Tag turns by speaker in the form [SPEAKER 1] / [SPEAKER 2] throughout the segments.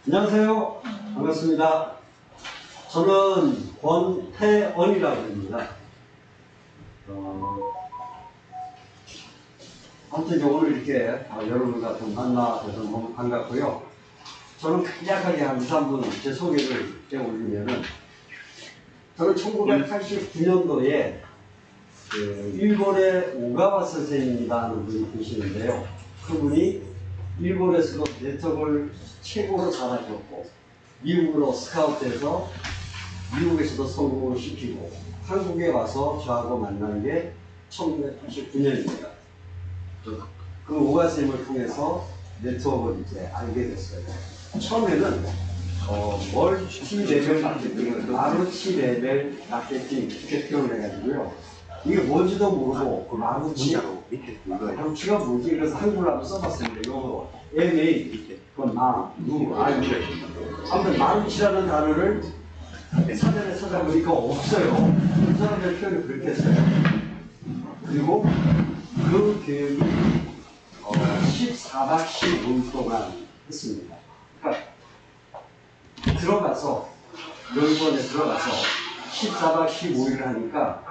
[SPEAKER 1] 안녕하세요. 반갑습니다. 저는 권태원이라고 합니다. 아무튼 오늘 이렇게 여러분과 좀 만나서 너무 반갑고요. 저는 간략하게 한 2, 3분 제 소개를 올리면은, 저는 1989년도에 일본의 오가와 선생님이라는 분이 계시는데요. 그분이 일본에서도 네트워크를 최고로 잘하셨고, 미국으로 스카우트해서 미국에서도 성공을 시키고, 한국에 와서 저하고 만난 게 1989년입니다. 그 오가 선생님을 통해서 네트워크를 이제 알게 됐어요. 처음에는 멀티 레벨 마케팅, 마루치 레벨 마케팅 이렇게 표현을 해가지고요. 이게 뭔지도 모르고 마루치가 뭐지? 그래서 한글로 한번 써봤습니다. 이거 MA, 그건 나, 누, 아유. 아무튼 마루치라는 단어를 사전에 찾아보니까 없어요. 그 사람의 표현을 그렇게 했어요. 그리고 그 교육이 14박 15일 동안 했습니다. 그러니까 들어가서, 연구원에 들어가서 14박 15일을 하니까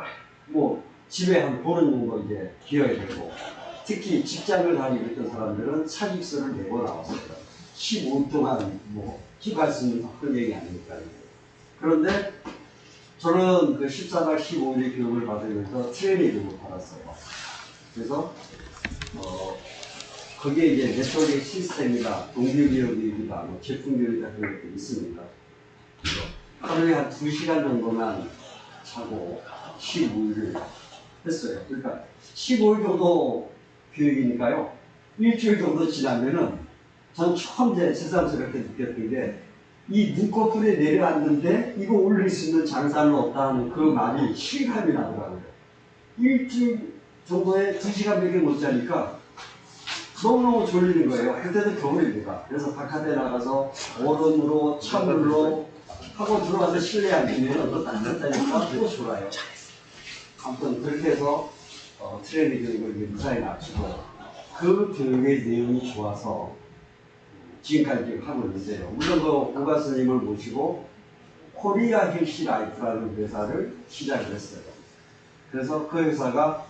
[SPEAKER 1] 뭐 집에 한 보는 정도 이제 비어야 되고, 특히 직장을 다니고 있던 사람들은 사직서를 내고 나왔어요. 15일 동안 뭐 휴가 쓰는 그런 얘기 아니니까요. 그런데 저는 그 14박 15일의 교육을 받으면서 트레이닝을 받았어요. 그래서 거기에 이제 네트워크 시스템이나 동기교육이기도 하고 제품교육 같은 것도 있습니다. 그래서 하루에 한 2시간 정도만 자고 15일을 했어요. 그러니까 15일 정도 교육이니까요. 일주일 정도 지나면은 전 처음 새삼스럽게 느꼈던 게, 이 눈꺼풀에 내려앉는데 이거 올릴 수 있는 장사는 없다 하는 그 말이 실감이 나더라고요. 일주일 정도에 2시간밖에 못 자니까 너무너무 졸리는 거예요. 그때도 겨울입니다. 그래서 바깥에 나가서 얼음으로 찬물로 하고 들어와서 실내에 앉으면 또 딴딴다니까 또 졸아요. 아무튼 그렇게 해서 트레이닝 교육을 무사히 마치고, 그 교육의 내용이 좋아서 지금까지 하고 있는데요. 물론 그 오가 선생님을 모시고 코리아 헬시 라이프라는 회사를 시작을 했어요. 그래서 그 회사가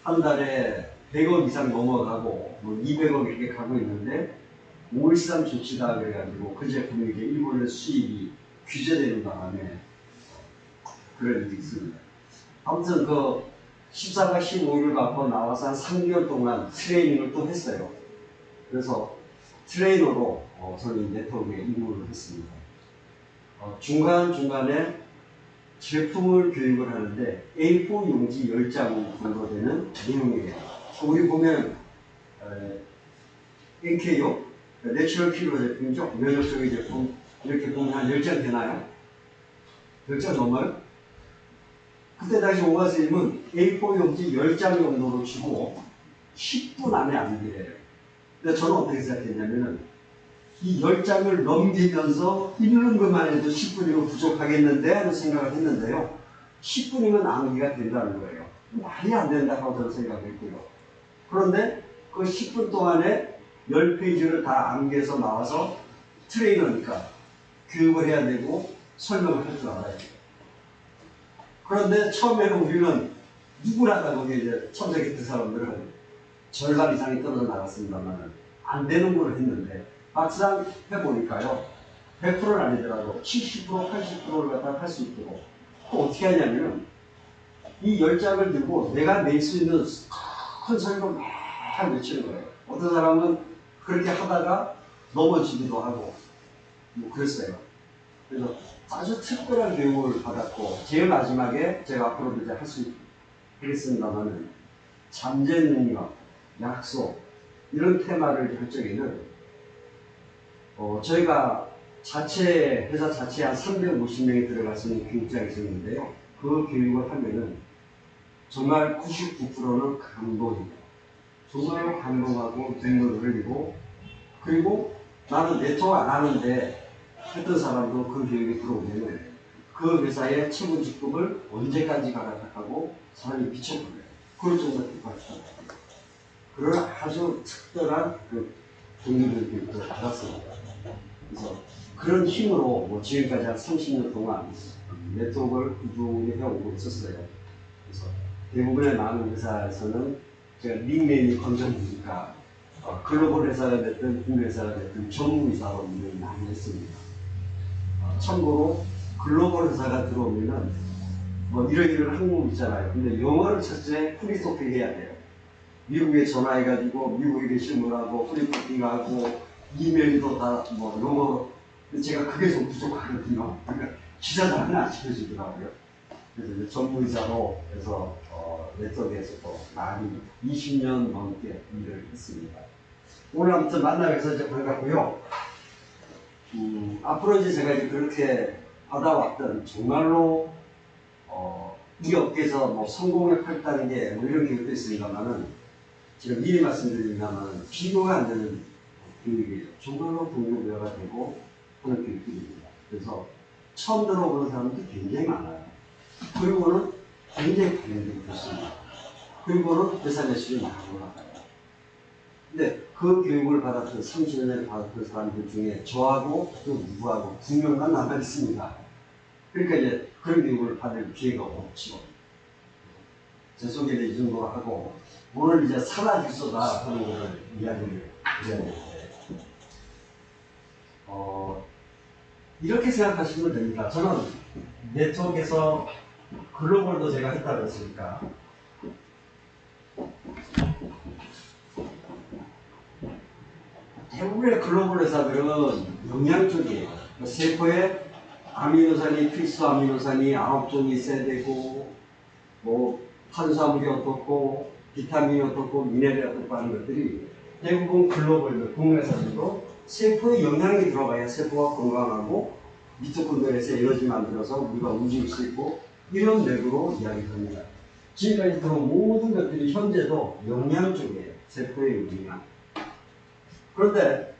[SPEAKER 1] 한 달에 100억 이상 넘어가고 뭐 200억 이렇게 가고 있는데, 5.13 조치다 그래가지고 그 제품이 이제 일본의 수입이 규제되는 바람에 그런 일이 있습니다. 아무튼 그 14박 15일을 받고 나와서 한 3개월 동안 트레이닝을 또 했어요. 그래서 트레이너로 저는 네트워크에 입문을 했습니다. 중간중간에 제품을 교육을 하는데 A4 용지 10장 정도 되는 내용이에요. 우리 보면 NKO, 내추럴 키로 제품이죠. 면역적인 제품, 이렇게 보면 한 10장 되나요? 10장 넘어요? 그때 당시 오가 선생님은 A4 용지 10장 정도로 주고 10분 안에 암기래요. 근데 저는 어떻게 생각했냐면은, 이 10장을 넘기면서 읽는 것만 해도 10분이면 부족하겠는데 하는 생각을 했는데요. 10분이면 암기가 된다는 거예요. 말이 안 된다고 저는 생각했고요. 그런데 그 10분 동안에 10페이지를 다 암기해서 나와서 트레이너니까 교육을 해야 되고 설명을 할 줄 알아야 돼요. 그런데 처음에는 우리는 누구나 거기 이제 첨삭했던 사람들은 절반 이상이 떨어져 나갔습니다만 안 되는 걸 했는데, 막상 해보니까요, 100%는 아니더라도 70%, 80%를 갖다 할 수 있도록 어떻게 하냐면, 이 10장을 들고 내가 낼 수 있는 큰 소리로 막 외치는 거예요. 어떤 사람은 그렇게 하다가 넘어지기도 하고 뭐 그랬어요. 그래서 아주 특별한 교육을 받았고, 제일 마지막에 제가 앞으로도 이제 할 수 있겠습니다만은, 잠재 능력, 약속, 이런 테마를 할 적에는 저희가 회사 자체에 한 350명이 들어갈 수 있는 교육장이 있었는데요. 그 교육을 하면은 정말 99%는 감동이에요. 정말 감동하고 눈물을 흘리고, 그리고 나는 네트워크 안 하는데 했던 사람도 그 교육에 들어오면은 그 회사의 최고 직급을 언제까지 가라하고 사람이 미쳐버려요. 그럴 정도로 기뻐하시더라고요. 그런 아주 특별한 그 동료들 교육을 받았습니다. 그래서 그런 힘으로 뭐 지금까지 한 30년 동안 네트워크를 꾸준히 해오고 있었어요. 그래서 대부분의 많은 회사에서는 제가 닉네임이 건전이니까 글로벌 회사가 됐든 국내 회사가 됐든 전문의사로 일을 많이 했습니다. 참고로 글로벌 회사가 들어오면은 뭐 이런 항목 있잖아요. 근데 영어를 첫째 프리토핑 해야 돼요. 미국에 전화해가지고 미국에 신문하고 프리토핑하고 이메일도 다 뭐 영어. 제가 그게 좀 부족하거든요. 그러니까 기자들은 안 시켜주더라고요. 그래서 이제 전문의사로 해서 네트워크에서도 많이 20년 넘게 일을 했습니다. 오늘 아무튼 만나뵈서 이제 반갑고요. 앞으로 이제 제가 이제 그렇게 받아왔던 정말로 이 업계에서 뭐 성공에 팔다는 게 뭐 이런 계획도 있습니다만은 제가 미리 말씀드리자면 비교가 안 되는 교육이에요. 정말로 동료부여가 되고 하는 교육입니다. 그래서 처음 들어보는 사람도 굉장히 많아요. 그리고는 굉장히 관련되고 있습니다. 그리고는 회사 매출이 많이 올라가요. 근데 그 교육을 받았던 30년을 받았던 사람들 중에 저하고 또 누구하고 2명만 남아 있습니다. 그러니까 이제 그런 교육을 받을 기회가 없죠. 제 소개를 이 정도로 하고 오늘 이제 산화질소다 하는 것을 이야기를 드렸는데 이렇게 생각하시면 됩니다. 저는 네트워크에서 글로벌도 제가 했다고 했으니까 대부분의 글로벌 회사들은 영양 쪽이에요. 세포에 아미노산이 필수 아미노산이 9종이 있어야 되고 뭐 탄수화물이 어떻고 비타민이 어떻고 미네랄이 어떻고 하는 것들이 대부분 글로벌 국내사들도 세포에 영양이 들어가야 세포가 건강하고 미토콘드리아에서 에너지 만들어서 우리가 움직일 수 있고 이런 맥으로 이야기합니다. 지금까지 들어온 모든 것들이 현재도 영양 쪽이에요. 세포의 영양. 그런데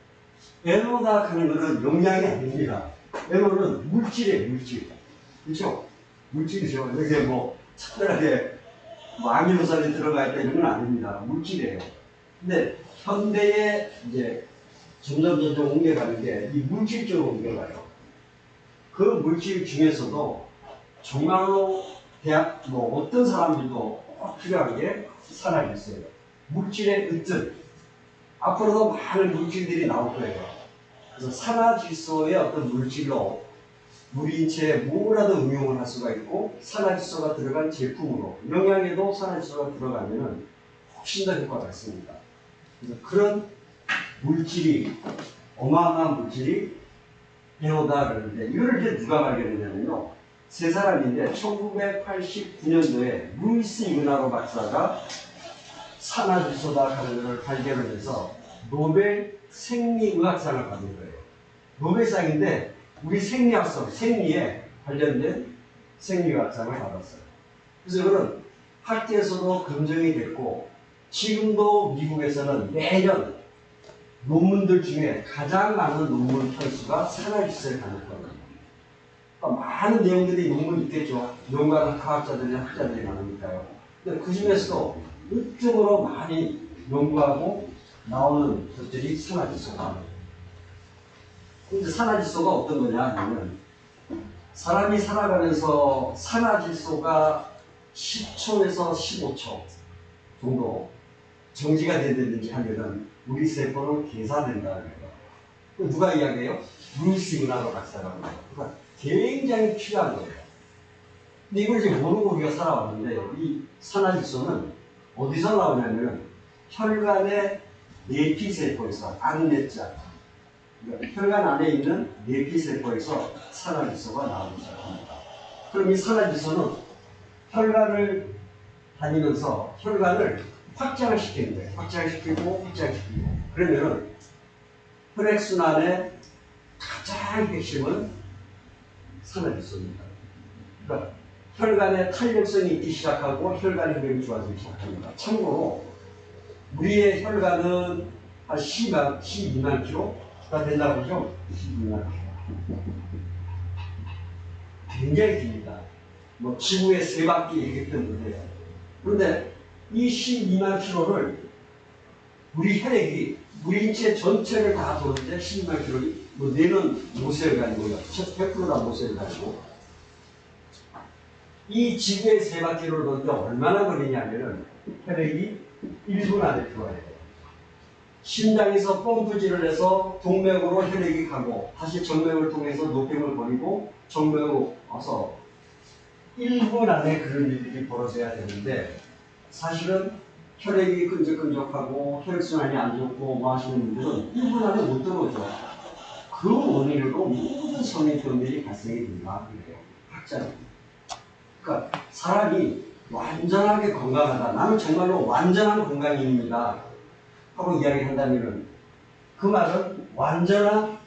[SPEAKER 1] 에너다 하는 것은 영양이 아닙니다. 에너는 물질이에요, 물질. 그렇죠? 물질이죠. 이렇게 뭐 특별하게 뭐 아미노산이 들어가 있다 이런 건 아닙니다. 물질이에요. 근데 현대에 이제 점점 옮겨가는 게 이 물질 쪽으로 옮겨가요. 그 물질 중에서도 정말로 대학 뭐 어떤 사람들도 필요한 게 산화질소예요. 물질의 으뜸. 앞으로도 많은 물질들이 나올 거예요. 그래서 산화질소의 어떤 물질로 우리 인체에 뭐라도 응용을 할 수가 있고 산화질소가 들어간 제품으로 영양에도 산화질소가 들어가면 훨씬 더 효과가 있습니다. 그래서 그런 물질이 어마어마한 물질이 배우다 그러는데 이거를 이제 누가 발견했냐면요. 세 사람인데 1989년도에 루이스 이그나로 박사가 산화질소다 하는 것을 발견을 해서 노벨 생리의학상을 받은 거예요. 노벨상인데 우리 생리학성, 생리에 관련된 생리의학상을 받았어요. 그래서 이거는 학계에서도 검증이 됐고 지금도 미국에서는 매년 논문들 중에 가장 많은 논문 편수가 산화질소에 관한 겁니다. 그러니까 많은 내용들이 논문이 있겠죠. 연구하는 과학자들이나 학자들이 많으니까요. 근데 그 중에서도 으뜸으로 많이 연구하고 나오는 것들이 산화질소다. 근데 산화질소가 어떤 거냐 하면 사람이 살아가면서 산화질소가 10초에서 15초 정도 정지가 되든지 하면은 우리 세포는 개사된다는 거예요. 누가 이야기해요? 루이스 이그나로 박사라고 해요. 그러니까 굉장히 필요한 거예요. 근데 이걸 이제 모르고 우리가 살아왔는데 이 산화질소는 어디서 나오냐면 혈관의 내피세포에서 안내자 그러니까 혈관 안에 있는 내피세포에서 산화질소가 나오기 시작합니다. 그럼 이 산화질소는 혈관을 다니면서 혈관을 확장을 시키는 거예요. 확장시키고 그러면은 혈액순환의 가장 핵심은 산화질소입니다. 그러니까 혈관의 탄력성이 있기 시작하고 혈관 흡입이 좋아지기 시작합니다. 참고로 우리의 혈관은 한 12만 킬로가 된다고 하죠? 12만 킬로. 굉장히 깁니다. 뭐 지구의 3바퀴 이렇게 되는데요. 그런데 이 12만 킬로를 우리 혈액이 우리 인체 전체를 다 도는데 12만 킬로이 뭐 뇌는 모세혈관이고요. 100%다 모세혈관이고. 이 지구의 세 바퀴를 도는데 얼마나 걸리냐면은 혈액이 1분 안에 들어와야 돼요. 심장에서 펌프질을 해서 동맥으로 혈액이 가고 다시 정맥을 통해서 노폐물 버리고 정맥으로 와서 1분 안에 그런 일들이 벌어져야 되는데 사실은 혈액이 끈적끈적하고 혈액순환이 안 좋고 뭐 하시는 분들은 1분 안에 못 들어오죠. 그 원인으로 모든 성인병들이 발생이 된다 그래요. 학자는. 그러니까 사람이 완전하게 건강하다. 나는 정말로 완전한 건강인입니다. 하고 이야기한다면은 그 말은 완전한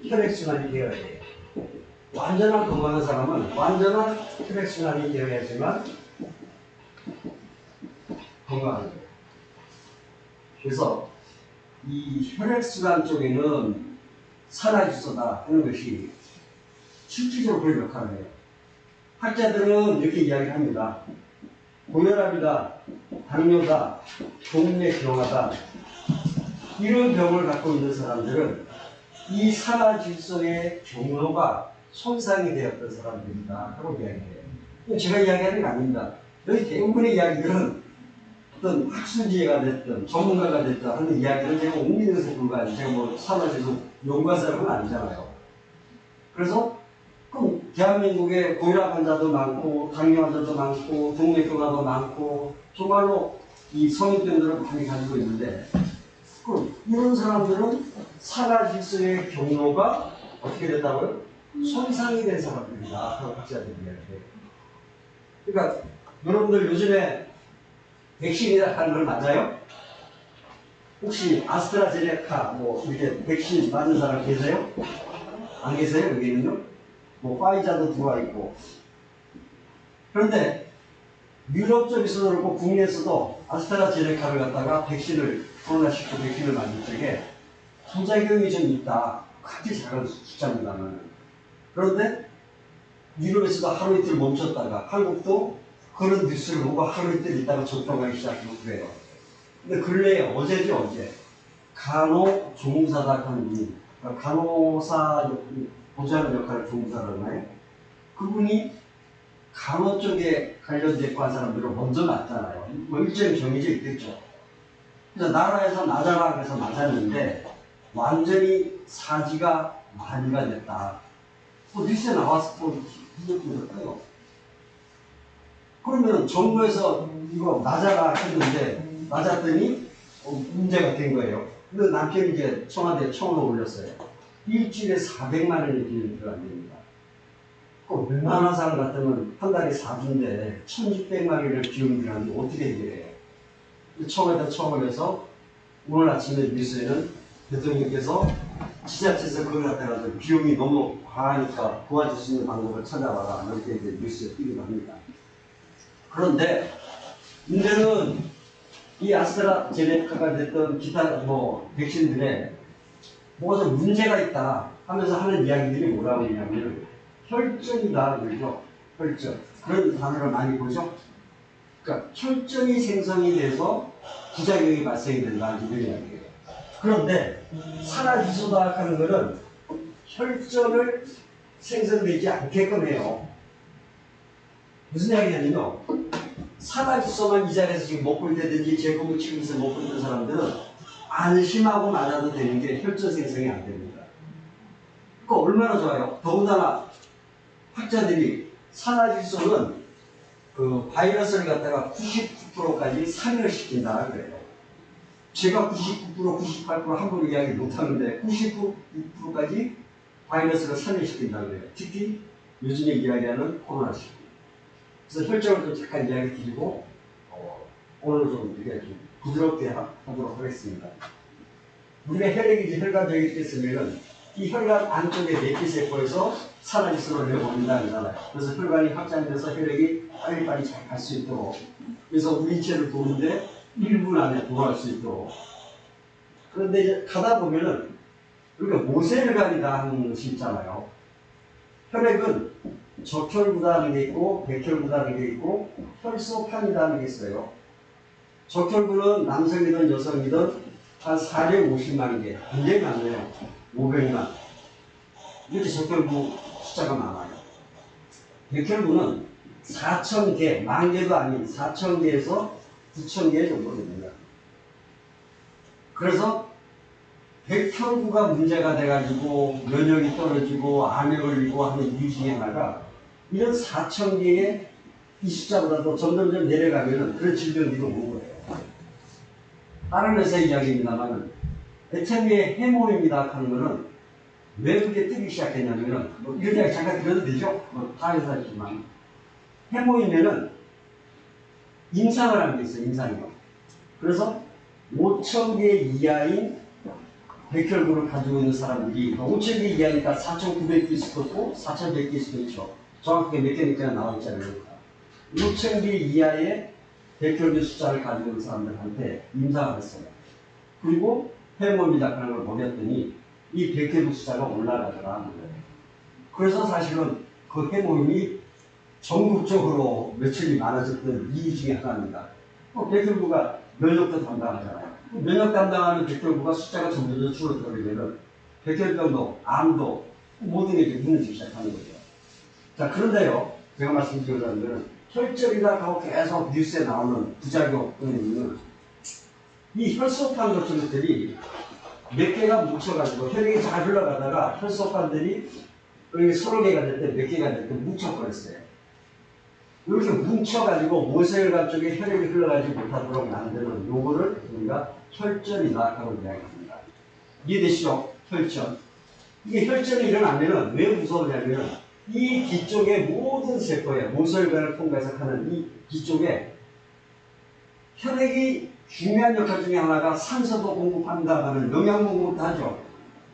[SPEAKER 1] 혈액순환이 되어야 돼요. 완전한 건강한 사람은 완전한 혈액순환이 되어야지만 건강한 거예요. 그래서 이 혈액순환 쪽에는 산화질소다 하는 것이 실질적으로 그런 역할을 해요. 학자들은 이렇게 이야기를 합니다. 고혈압이다, 당뇨다, 동맥경화다 이런 병을 갖고 있는 사람들은 이 산화질소의 경로가 손상이 되었던 사람들이다 하고 이야기해요. 제가 이야기하는 게 아닙니다. 여기 대부분의 이야기들은 어떤 학술지혜가 됐든 전문가가 됐든 하는 이야기를 제가 옮기는 것에 불과해요. 제가 뭐 산화질소 연구한 사람은 아니잖아요. 그래서 그럼 대한민국에 고혈압 환자도 많고 당뇨 환자도 많고 동맥경화도 많고 정말로 이 성인병들을 많이 가지고 있는데 그럼 이런 사람들은 산화질소의 경로가 어떻게 됐다고요? 손상이 된 사람들이다. 그런 학자들이 이야기해요. 그러니까 여러분들 요즘에 백신이라 하는 걸 맞아요? 혹시 아스트라제네카 뭐 이렇게 백신 맞는 사람 계세요? 안 계세요? 여기는요? 뭐 파이자도 들어와 있고. 그런데 유럽 쪽에서도 그렇고 국내에서도 아스트라제네카를 갖다가 백신을 코로나19 백신을 만들 적에 부작용이 좀 있다. 크게 작은 숫자입니다만. 그런데 유럽에서도 하루 이틀 멈췄다가 한국도 그런 뉴스를 보고 하루 이틀 있다가 접종하기 시작하고 그래요. 근데 근래에 어제죠 어제 간호조무사다 하는 분이 간호사 보좌하는 역할을 조무사라고 하나요? 그분이 간호 쪽에 관련된 한 사람들을 먼저 맞잖아요. 뭐 일정이 정해져 있겠죠. 그래서 나라에서 맞아라 그래서 맞았는데 완전히 사지가 만이가 됐다. 또 뉴스에 나와서 또 부족부족해요. 그러면 정부에서 이거 맞아라 했는데 맞았더니 문제가 된 거예요. 근데 남편이 이제 청와대에 청원을 올렸어요. 일주일에 400만 원의 비용이 들어간답니다. 웬만한 사람 같으면 한 달에 4주인데 1600만 원의 비용이 들어가는데 어떻게 해결해요? 청와대 청원을 해서 오늘 아침에 뉴스에는 대통령께서 지자체에서 그걸 갖다가 비용이 너무 과하니까 도와줄 수 있는 방법을 찾아봐라. 이렇게 이제 뉴스에 뜨기도 합니다. 그런데 문제는 이 아스트라제네카가 됐던 기타 뭐 백신들에 뭐가 좀 문제가 있다 하면서 하는 이야기들이 뭐라고 하냐면 혈전이다 그러죠. 혈전. 그런 단어를 많이 보죠. 그러니까 혈전이 생성이 돼서 부작용이 발생이 된다 이런 이야기예요. 그런데 산화질소다 하는 것은 혈전을 생성되지 않게끔 해요. 무슨 이야기냐면요. 산화질소만 이 자리에서 지금 먹고 있다든지 제품을 치면서 먹고 있는 사람들은 안심하고 맞아도 되는 게 혈전 생성이 안 됩니다. 그거 얼마나 좋아요? 더군다나 학자들이 산화질소는 그 바이러스를 갖다가 99%까지 살인을 시킨다 그래요. 제가 99%, 98% 함부로 이야기 못하는데 99%까지 바이러스를 살인시킨다 그래요. 특히 요즘에 이야기하는 코로나19. 그래서 혈전을 좀 잠깐 이야기 드리고 오늘 좀 이렇게 좀 부드럽게 하도록 하겠습니다. 우리가 혈액이 이제 혈관적이 됐으면은 이 혈관 안쪽에 내피세포에서 산화질소를 내보낸다 그러잖아요. 그래서 혈관이 확장돼서 혈액이 빨리빨리 잘 갈 수 있도록 그래서 우리 인체를 도는데 1분 안에 도할 수 있도록. 그런데 이제 가다 보면은 우리가 모세혈관이다 하는 것이 있잖아요. 혈액은 적혈구다는 게 있고 백혈구다는 게 있고 혈소판이다는 게 있어요. 적혈구는 남성이든 여성이든 한 450만 개, 굉장히 많네요. 500만. 이렇게 적혈구 숫자가 많아요. 백혈구는 4,000개, 만 개도 아닌 4,000개에서 9,000개 정도 됩니다. 그래서 백혈구가 문제가 돼가지고 면역이 떨어지고 암에 걸리고 하는 이유 중에 하나가 이런 4,000개의 이 숫자보다도 점점점 내려가면은 그런 질병들이 오는 거예요. 다른 회사 이야기입니다만은 에체미의 해모입니다 하는 거는 왜 그게 뜨기 시작했냐면은 뭐 이런 이야기 잠깐 드려도 되죠? 다 회사지만 해모이면은 임상을 하는 게 있어요. 임상이요. 그래서 5,000개 이하인 백혈구를 가지고 있는 사람들이 5,000개 이하니까 4,900개 수도 있고 4,100개 수도 있죠. 정확하게 몇 개니까 나와 있잖아요. 5,000개 이하의 백혈구 숫자를 가지고 있는 사람들한테 임상을 했어요. 그리고 해모입니다 하는 걸 먹였더니 이 백혈구 숫자가 올라가더라. 그래서 사실은 그 해모임이 전국적으로 며칠이 많아졌던 이유 중에 하나입니다. 백혈구가 면역도 담당하잖아요. 면역 담당하는 백혈구가 숫자가 점점 줄어들면 백혈병도, 암도 모든 게 무너지기 시작하는 거죠. 자, 그런데요, 제가 말씀드리자는 것은 혈전이라 하고 계속 뉴스에 나오는 부작용은 이 혈소판 같은 것들이 몇 개가 뭉쳐가지고 혈액이 잘 흘러가다가 혈소판들이 서너 개가 될 때 몇 개가 될 때 뭉쳐버렸어요. 이렇게 뭉쳐가지고 모세혈관 쪽에 혈액이 흘러가지 못하도록 만드는 요거를 우리가 혈전이다 하고 이야기합니다. 이해되시죠? 혈전. 이게 혈전이 일어나면은 왜 무서우냐면은 이 뒤쪽에 모든 세포에 모세혈관을 통해서 하는 이 뒤쪽에 혈액이 중요한 역할 중에 하나가 산소도 공급한다는 영양분 공급도 하죠.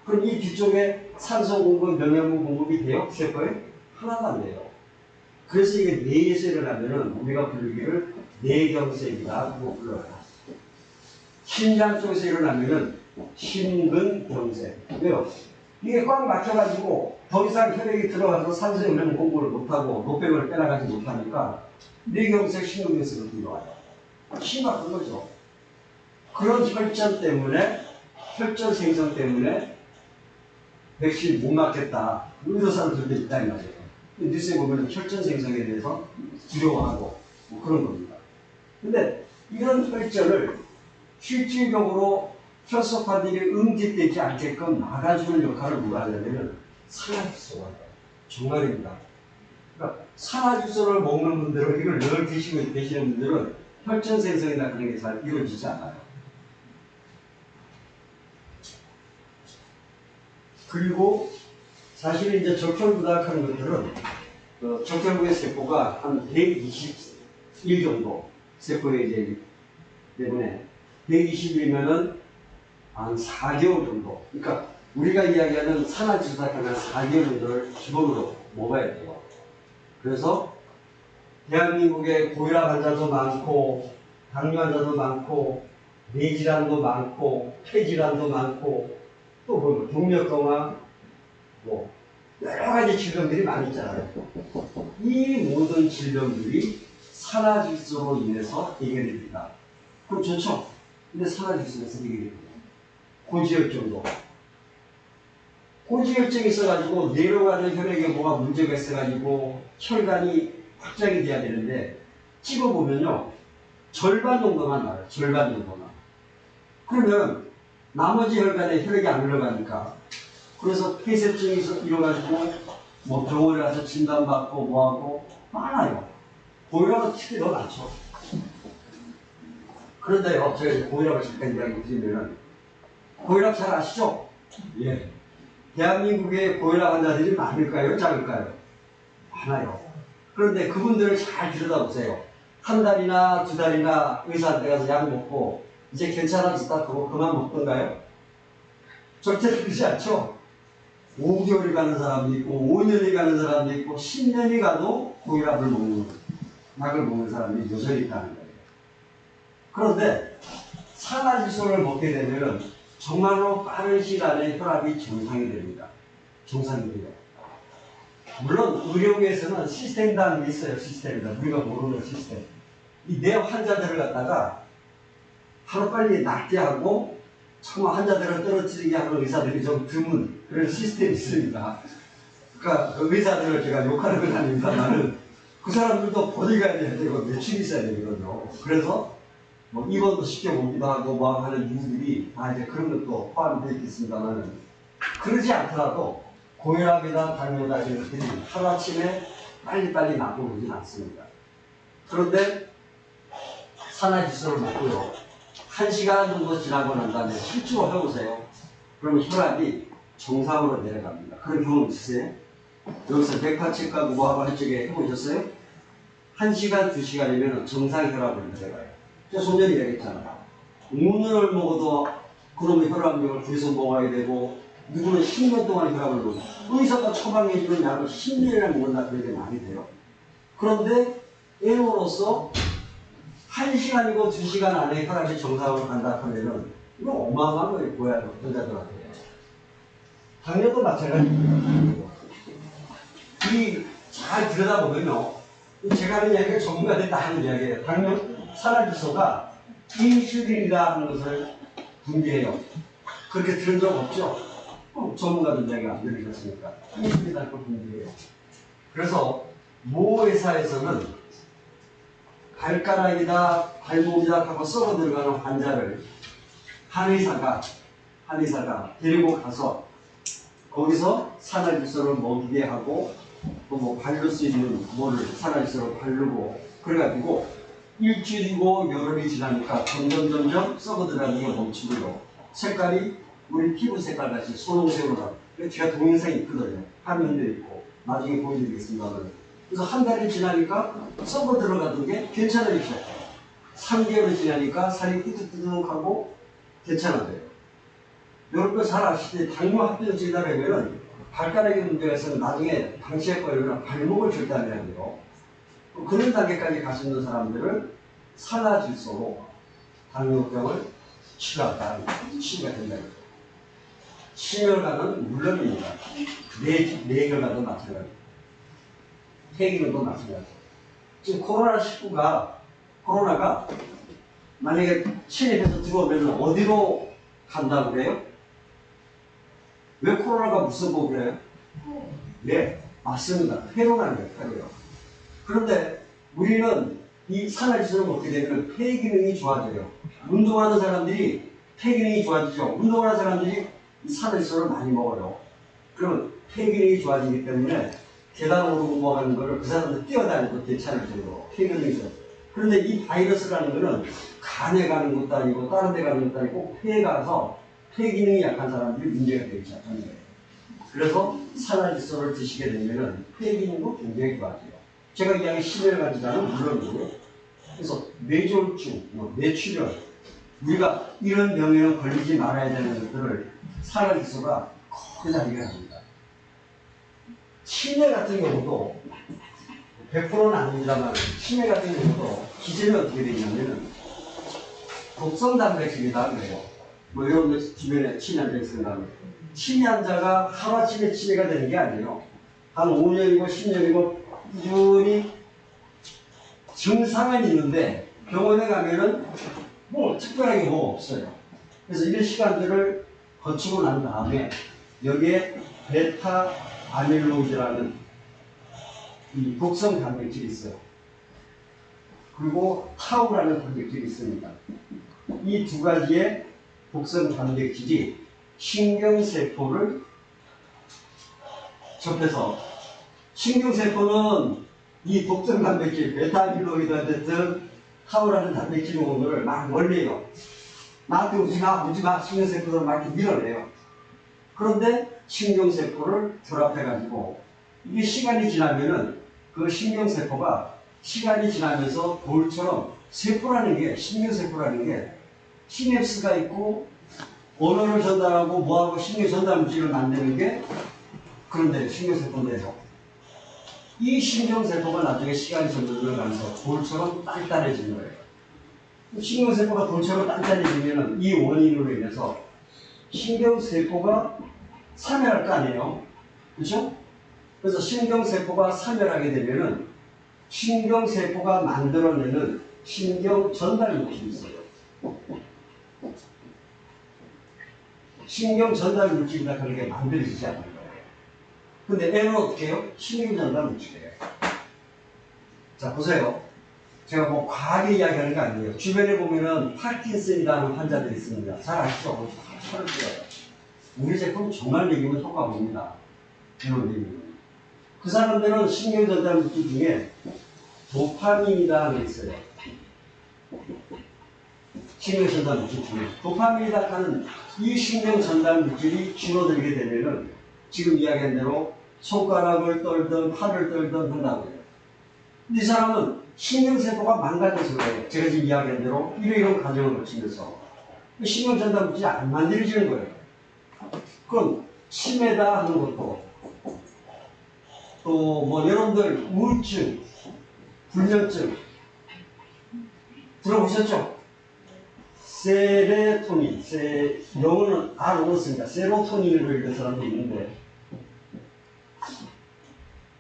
[SPEAKER 1] 그럼 이 뒤쪽에 산소 공급, 영양분 공급이 돼요? 세포에? 하나도 안 돼요. 그래서 이게 뇌에서 일어나면은 우리가 부르기를 뇌경색이다 하고 불러요. 심장 쪽에서 일어나면은 심근경색. 왜요? 이게 꽉 막혀가지고 더 이상 혈액이 들어가서 산소 영양 공급을 못하고 노폐물을 빼나가지 못하니까 뇌경색, 심근경색을 불러와요. 심각한 거죠. 그런 혈전 때문에, 혈전 생성 때문에 백신 못 맞겠다. 의료사들도 있다는 말이에요. 뉴스에 보면 혈전 생성에 대해서 두려워하고 뭐 그런 겁니다. 근데 이런 혈전을 실질적으로 혈소판들이 응집되지 않게끔 막아주는 역할을 누가 하려면 산화주소가 해요. 정말입니다. 그러니까 산화주소를 먹는 분들은 이걸 늘 드시고 계시는 분들은 혈전 생성이나 그런 게 잘 이루어지지 않아요. 그리고 사실 이제 적혈부닥하는 것들은 적혈부의 세포가 한 121 정도 세포에 이제 때문에 120이면은 한 4개월 정도. 그러니까 우리가 이야기하는 산화주사하면 4개월 정도를 기본으로 먹어야 돼요. 그래서 대한민국에 고혈압 환자도 많고 당뇨 환자도 많고 뇌질환도 많고 폐질환도 많고 또 뭐 동맥경화 뭐 여러 가지 질병들이 많이 있잖아요. 이 모든 질병들이 산화질소로 인해서 해결이 됩니다. 그럼 좋죠? 근데 산화질소에서 해결이 됩니다. 고지혈증도. 고지혈증이 있어가지고 내려가는 혈액에 뭐가 문제가 있어가지고 혈관이 확장이 돼야 되는데 찍어보면요. 절반 정도만 나와요. 절반 정도만. 그러면 나머지 혈관에 혈액이 안 흘러가니까 그래서 폐쇄증이 일어나가지고 뭐 병원에 가서 진단받고 뭐하고 많아요. 고혈압은 특히 더 많죠. 그런데요, 제가 고혈압을 잠깐 이야기 드리면 고혈압 잘 아시죠? 예. 대한민국에 고혈압 환자들이 많을까요? 작을까요? 많아요. 그런데 그분들을 잘 들여다보세요. 한 달이나 두 달이나 의사한테 가서 약 먹고 이제 괜찮아졌다 그거 그만 먹던가요? 절대 그러지 않죠. 5개월이 가는 사람도 있고 5년이 가는 사람도 있고 10년이 가도 고혈압을 먹는 약을 먹는 사람이 여전히 있다는 거예요. 그런데 산화질소를 먹게 되면 정말로 빠른 시간에 혈압이 정상이 됩니다. 정상이 돼요. 물론 의료계에서는 시스템이라는 게 있어요. 시스템이다. 우리가 모르는 시스템. 이 뇌 환자들을 갖다가 하루빨리 낫게 하고 정말 환자들을 떨어뜨리게 하는 의사들이 좀 드문 그런 시스템이 있습니다. 그러니까 그 의사들을 제가 욕하는 건 아닙니다만은 그 사람들도 보디가드 해야 되고 매출이 있어야 되거든요. 그래서 뭐 입원도 시켜보기도 하고 뭐 하는 이유들이 이제 그런 것도 포함되어 있겠습니다만은 그러지 않더라도 고혈압이나 당뇨다 이런 것들이 하루아침에 빨리빨리 낫고 그러진 않습니다. 그런데 산화지수를 맞고요. 1시간 정도 지나고 난 다음에 실제로 해보세요. 그러면 혈압이 정상으로 내려갑니다. 그런 경험 있으세요? 여기서 백파체크하고 뭐하고 할 적에 해보셨어요? 1시간, 2시간이면 정상 혈압을 내려가요. 제가 좀 전에 얘기했잖아요. 우는을 먹어도 그놈의 혈압력을 계속 먹어야 되고 누구는 10년 동안 혈압을 먹고 의사가 처방해주는 약을 10년이나 먹는다 그런 게 말이 돼요. 그런데 애로로서 1시간이고 2시간 안에 혈압이 정상으로 간다 하면은 이거 어마어마한 거예요. 고혈압 환자들한테. 당뇨도 마찬가지입니다. 이 잘 들여다보면요. 제가 하는 이야기가 전문가들이 다 하는 이야기예요. 당뇨 산화지수가 인슐린이라 하는 것을 분비해요. 그렇게 들은 적 없죠? 전문가들 이야기 안 들으셨으니까. 인슐린이라는 걸 분비해요. 그래서 모 회사에서는 발가락이다, 발목이다 하고 썩어 들어가는 환자를 한의사가 데리고 가서 거기서 산화질소를 먹이게 하고 또 뭐 바를 수 있는 뭐를 산화질소를 바르고 그래가지고 일주일이고 열흘이 지나니까 점점 썩어 들어가는 게 멈추고요. 색깔이 우리 피부 색깔 같이 소홍색으로 나와요. 제가 동영상이 있거든요. 화면도 있고 나중에 보여드리겠습니다만. 그래서 한 달이 지나니까 썩어 들어가던 게 괜찮아지기 시작해요. 3개월이 지나니까 살이 삐뚤삐뚤하고 괜찮아져요. 여러분 잘 아시듯이 당뇨 합병증 진단하면은 발가락의 문제가 있으면 나중에 방치할 거예요. 발목을 절대 안 해야 돼요. 그런 단계까지 가시는 사람들을 산화질소로 당뇨병을 치료하다. 치료가 된다. 심혈관은 물론입니다. 뇌혈관도 마찬가지입니다. 폐기능도 마찬가지입니다. 지금 코로나가 만약에 침입해서 들어오면 어디로 간다고 그래요? 왜 코로나가 무섭고 그래요? 네, 맞습니다. 폐로 가는 거예요, 폐로요. 그런데 우리는 이 산화지수는 어떻게 되면 폐 기능이 좋아져요. 운동하는 사람들이 폐 기능이 좋아지죠. 운동하는 사람들이 이 산화지수를 많이 먹어요. 그러면 폐 기능이 좋아지기 때문에 계단 오르고 뭐 하는 거를 그 사람들 뛰어다니도 괜찮을 정도로 폐 기능이 좋아요. 그런데 이 바이러스라는 거는 간에 가는 것도 아니고 다른 데 가는 것도 아니고 폐에 가서 폐 기능이 약한 사람들이 문제가 되기 시작하는 거예요. 그래서 산화질소를 드시게 되면 폐 기능도 굉장히 좋아져요. 제가 이야기 심혈관 질환은 물론이고요. 그래서 뇌졸중, 뇌출혈, 우리가 이런 병에는 걸리지 말아야 되는 것들을 산화질소가 거의 다 해결합니다. 치매 같은 경우도 100%는 아닙니다만 치매 같은 경우도 기전이 어떻게 되냐면은 독성 단백질이다 그래요. 뭐 여러분들 주변에 치매 환자 있으면 치매 환자가 하루아침에 치매가 되는 게 아니에요. 한 5년이고 10년이고 꾸준히 증상은 있는데 병원에 가면은 뭐 특별하게 뭐 없어요. 그래서 이런 시간들을 거치고 난 다음에 여기에 베타 아밀로이드라는 이 독성 단백질이 있어요. 그리고 타우라는 단백질이 있습니다. 이 두 가지의 독성 단백질이 신경세포를 접해서 신경세포는 이 독성 단백질 베타아밀로이드가 됐든 타우라는 단백질 오는 막 멀리해요. 나한테 오지마 신경세포를 막 이렇게 밀어내요. 그런데 신경세포를 결합해가지고 이게 시간이 지나면은 그 신경세포가 시간이 지나면서 돌처럼 세포라는 게 신경세포라는 게 시냅스가 있고 언어를 전달하고 뭐하고 신경 전달 물질을 만드는 게 그런데 신경세포인데요. 이 신경세포가 나중에 시간이 점점 들어가면서 돌처럼 단단해지는 거예요. 신경세포가 돌처럼 단단해지면 이 원인으로 인해서 신경세포가 사멸할 거 아니에요. 그렇죠? 그래서 신경세포가 사멸하게 되면은 신경세포가 만들어내는 신경 전달 물질이 있어요. 신경 전달 물질이나 그런 게 만들어지지 않는 거예요. 근데 애는 어떻게 해요? 신경 전달 물질이에요. 자, 보세요. 제가 뭐 과하게 이야기하는 거 아니에요. 주변에 보면은 파킨슨이라는 환자들이 있습니다. 잘 아시죠? 차를 끓여요. 우리 제품 정말 먹이면 효과가 봅니다. 이런 얘기는. 그 사람들은 신경 전달 물질 중에 도파민이라는 게 있어요. 신경 전달 물질 중에. 도파민이라고 하는 이 신경 전달 물질이 줄어들게 되면은 지금 이야기한 대로 손가락을 떨든 팔을 떨든 한다고요. 근데 이 사람은 신경세포가 망가져서 그래요. 제가 지금 이야기한 대로 이런 과정을 거치면서 신경 전달 물질이 안 만들어지는 거예요. 그럼 치매다 하는 것도 또 뭐 여러분들 우울증, 불면증 들어보셨죠? 세레토닌, 영어는 R로 씁니다. 세로토닌을 읽는 사람도 있는데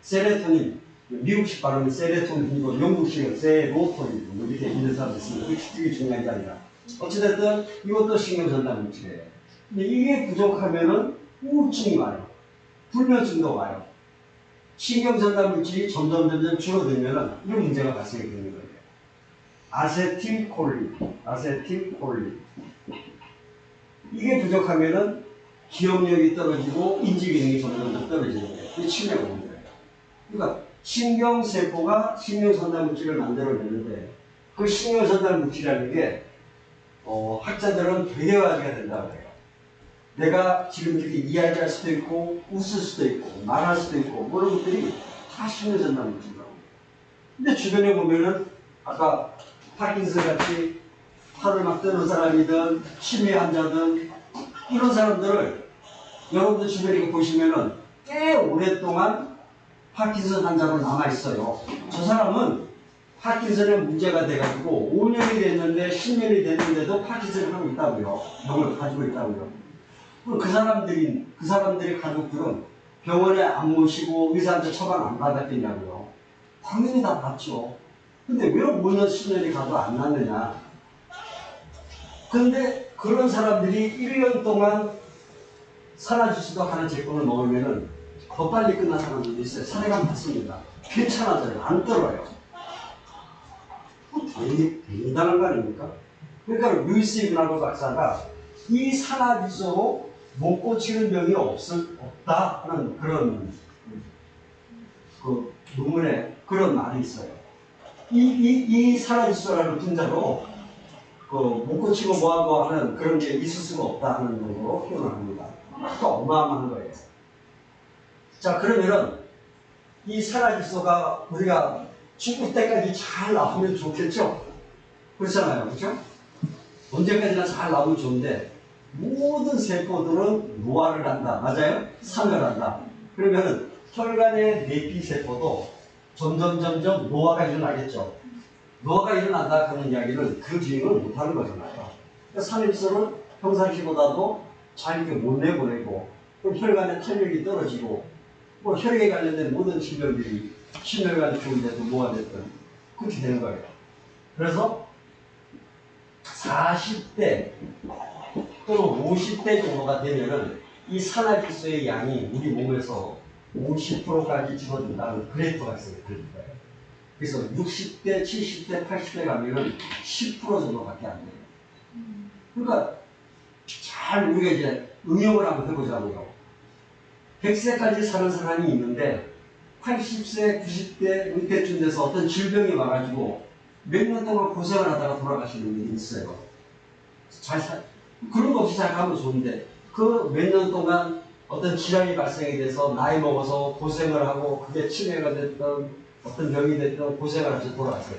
[SPEAKER 1] 세레토닌, 미국식 발음은 세레토닌이고 영국식은 세로토닌 뭐 이렇게 읽는 사람도 있습니다. 그게 중요한 게 아니라 어찌됐든 이것도 신경 전달 물질이에요. 근데 이게 부족하면은 우울증이 와요. 불면증도 와요. 신경 전달 물질이 점점 줄어들면은 이런 문제가 발생이 되는 거예요. 아세틸콜린. 이게 부족하면은 기억력이 떨어지고 인지 기능이 점점 떨어지는 거예요. 이게 치매가 오는 거예요. 그러니까 신경세포가 신경 전달 물질을 만들어내는데 그 신경 전달 물질이라는 게 학자들은 되게 가지가 된다고 해요. 내가 지금 이렇게 이야기할 수도 있고 웃을 수도 있고 말할 수도 있고 그런 것들이 다 신경 전달 물질이라고. 근데 주변에 보면은 아까 파킨슨 같이 팔을 막 뜨는 사람이든 치매 환자든 이런 사람들을 여러분들 주변에 보시면은 꽤 오랫동안 파킨슨 환자로 남아있어요. 저 사람은 파킨슨에 문제가 돼가지고 5년이 됐는데 10년이 됐는데도 파킨슨을 하고 있다고요. 병을 가지고 있다고요. 그럼 그 사람들의 가족들은 병원에 안 모시고 의사한테 처방 안 받았겠냐고요. 당연히 다 받죠. 근데 왜 5년, 10년이 가도 안 낫느냐. 근데 그런 사람들이 1년 동안 사라지지도 않은 제품을 먹으면은 더 빨리 끝난 사람들도 있어요. 사례가 많습니다. 괜찮아져요. 안 떨어요. 대단한 거 아닙니까? 그러니까 루이스 이브나고 박사가 이 산화질소로 못 고치는 병이 없다 하는 그런 그 논문에 그런 말이 있어요. 이 산화질소라는 분자로 못 고치고 뭐하고 하는 그런 게 있을 수가 없다 하는 정도로 표현을 합니다. 그러니까 어마어마한 거예요. 자, 그러면은 이 산화질소가 우리가 죽을 때까지 잘 나오면 좋겠죠? 그렇잖아요. 그렇죠? 언제까지나 잘 나오면 좋은데 모든 세포들은 노화를 한다. 맞아요? 상혈한다. 그러면은 혈관의 내피세포도 점점 노화가 일어나겠죠. 노화가 일어난다 하는 이야기는 그 기능을 못하는 거잖아요. 그러니까 산화질소는 평상시보다도 잘 이렇게 못 내보내고 그럼 혈관의 탄력이 떨어지고 뭐 혈액에 관련된 모든 질병들이 심혈관이 좋은데도 노화됐든 그렇게 되는 거예요. 그래서 40대 또는 50대 정도가 되면은 이 산화질소의 양이 우리 몸에서 50%까지 줄어든다는 그래프가 있어요. 그래서 60대, 70대, 80대 가면은 10% 정도밖에 안 돼요. 그러니까 잘 우리가 이제 응용을 한번 해보자고요. 100세까지 사는 사람이 있는데 80세, 90대 이때쯤 돼서 어떤 질병이 와가지고 몇 년 동안 고생을 하다가 돌아가시는 분이 있어요. 그런 거 없이 잘 가면 좋은데 그 몇 년 동안 어떤 질환이 발생이 돼서 나이 먹어서 고생을 하고 그게 치매가 됐던 어떤 병이 됐던 고생을 해서 돌아가세요.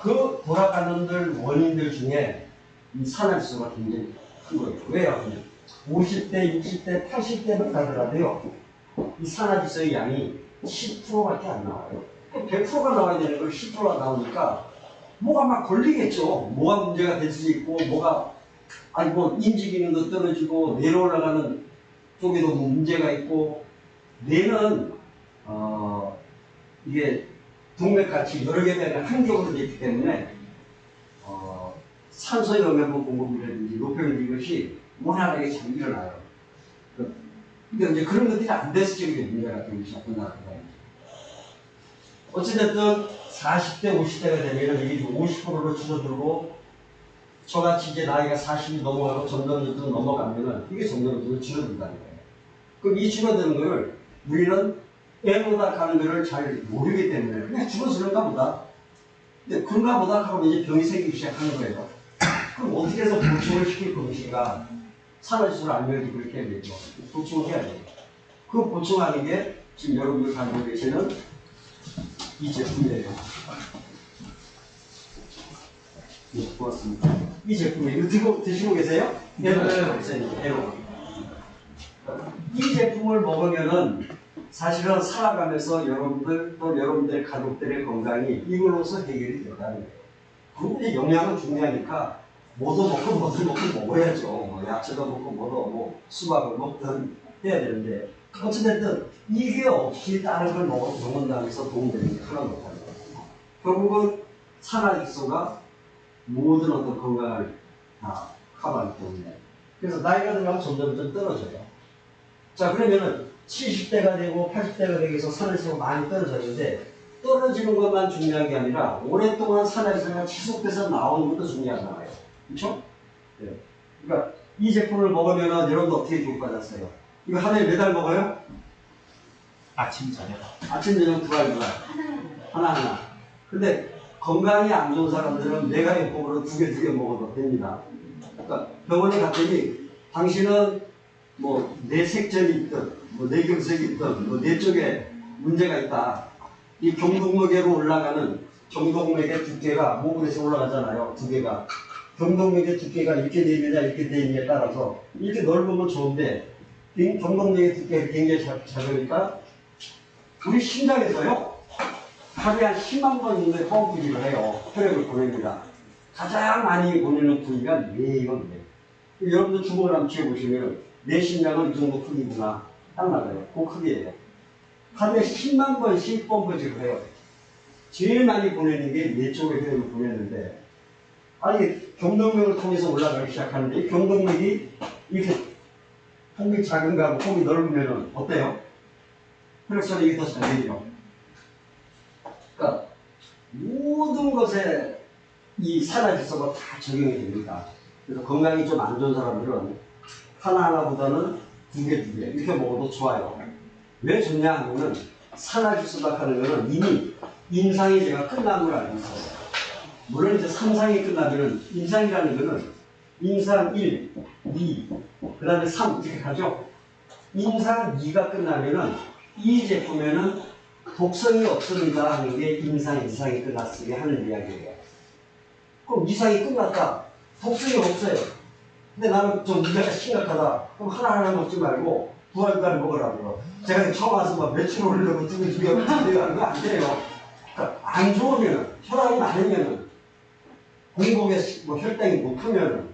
[SPEAKER 1] 그 돌아가는 원인들 중에 이 산화질소가 굉장히 큰 거예요. 왜요? 50대, 60대, 80대만 가더라도요. 이 산화질소의 양이 10%밖에 안 나와요. 100%가 나와야 되는 걸 10%가 나오니까 뭐가 막 걸리겠죠. 뭐가 문제가 될 수 있고 뭐가 인지 기능도 떨어지고 내려 올라가는 쪽에도 문제가 있고 뇌는 이게 동맥같이 여러 개가 한쪽으로 되어 있기 때문에 산소 영양분 공급이라든지 높여는 이것이 원활하게 잘 일어나요. 근데 이제 그런 것들이 안 돼서 지금 문제가 되기 시작한다. 어찌됐든 40대, 50대가 되면 이게 50%로 줄어들고 저같이 이제 나이가 40이 넘어가고 점점 넘어가면은 이게 점점 줄어든다는 거예요. 그럼 이 줄어드는 거를 우리는 애보다 가는 거를 잘 모르기 때문에 그냥 줄어서 그런가 보다. 근데 그런가 보다 하고 이제 병이 생기기 시작하는 거예요. 그럼 어떻게 해서 보충을 시킬 것인가? 산화지수를 알면 그렇게 해야 되죠. 보충을 해야 돼요. 그 보충하는 게 지금 여러분들 가지고 계시는 이 제품이에요. 네, 고맙습니다. 이 제품이에요. 이거 드시고 계세요? 에로. 이 제품을 먹으면은 사실은 살아가면서 여러분들 또 여러분들의 가족들의 건강이 이걸로서 해결이 된다는 거예요. 그런데 영양은 중요하니까 뭐도 먹고 뭐도 먹고 먹어야죠. 뭐 야채도 먹고 뭐도 뭐 수박을 먹든 해야 되는데 어찌됐든 이게 없이 다른 걸 먹는다고 해서 도움되는 게 하나도 없다는 거예요. 결국은 산화질소가 모든 어떤 건강을 다 커버하기 때문에 그래서 나이가 들면 점점 떨어져요. 자 그러면은 70대가 되고 80대가 되기 위해서 산화질소가 많이 떨어졌는데 떨어지는 것만 중요한 게 아니라 오랫동안 산화질소가 지속돼서 나오는 것도 중요하잖아요. 그렇죠? 네. 그러니까 이 제품을 먹으면은 여러분도 어떻게 교육받았어요? 이거 하루에 몇 알 먹어요?
[SPEAKER 2] 아침 저녁.
[SPEAKER 1] 아침 저녁 2알 하나. 근데 건강이 안 좋은 사람들은 메가리폼으로 2개 먹어도 됩니다. 그러니까 병원에 갔더니 당신은 뭐 뇌색전이 있든 뭐 뇌경색이 있든 뭐 뇌 쪽에 문제가 있다. 이 경동맥으로 올라가는 경동맥의 두께가 모근에서 올라가잖아요. 두께가 경동맥의 두께가 이렇게 돼 있느냐 이렇게 돼 있느냐에 따라서 이렇게 넓으면 좋은데 경동맥의 두께가 굉장히 작으니까 우리 심장에서요 하루에 한 10만 번 정도의 펌프질을 해요. 혈액을 보냅니다. 가장 많이 보내는 부위가 뇌이거든요. 여러분들 주먹을 한번 쥐어보시면 내 심장은 이 정도 크기구나 딱 맞아요. 그 크기예요. 하루에 10만 번씩 펌프질을 해요. 제일 많이 보내는 게 뇌 쪽에 혈액을 보내는데 아니 경동맥을 통해서 올라가기 시작하는데 이 경동맥이 이렇게 폭이 작은가 하고 폭이 넓으면 어때요? 혈액순환이 이게 더 잘 되죠. 그러니까 모든 것에 이 산화질소가 다 적용이 됩니다. 그래서 건강이 좀 안 좋은 사람들은 하나보다는 2개 이렇게 먹어도 좋아요. 왜 좋냐 하면은 산화질소가 하는 거는 이미 임상이 제가 끝난 걸 알고 있어요. 물론 이제 3상이 끝나면은 임상이라는 거는 임상 1, 2, 그 다음에 3 이렇게 가죠. 임상 2가 끝나면은 이 제품에는 독성이 없습니다 하는 게 임상 2상이 끝났으게 하는 이야기예요. 그럼 2상이 끝났다. 독성이 없어요. 근데 나는 좀 문제가 심각하다. 그럼 하나하나 먹지 말고 2알까지 먹으라고요. 제가 처음 와서 막 며칠 올리려고 두개 하는 거 안 돼요. 그러니까 안 좋으면 혈압이 많으면 공복에 뭐 혈당이 높으면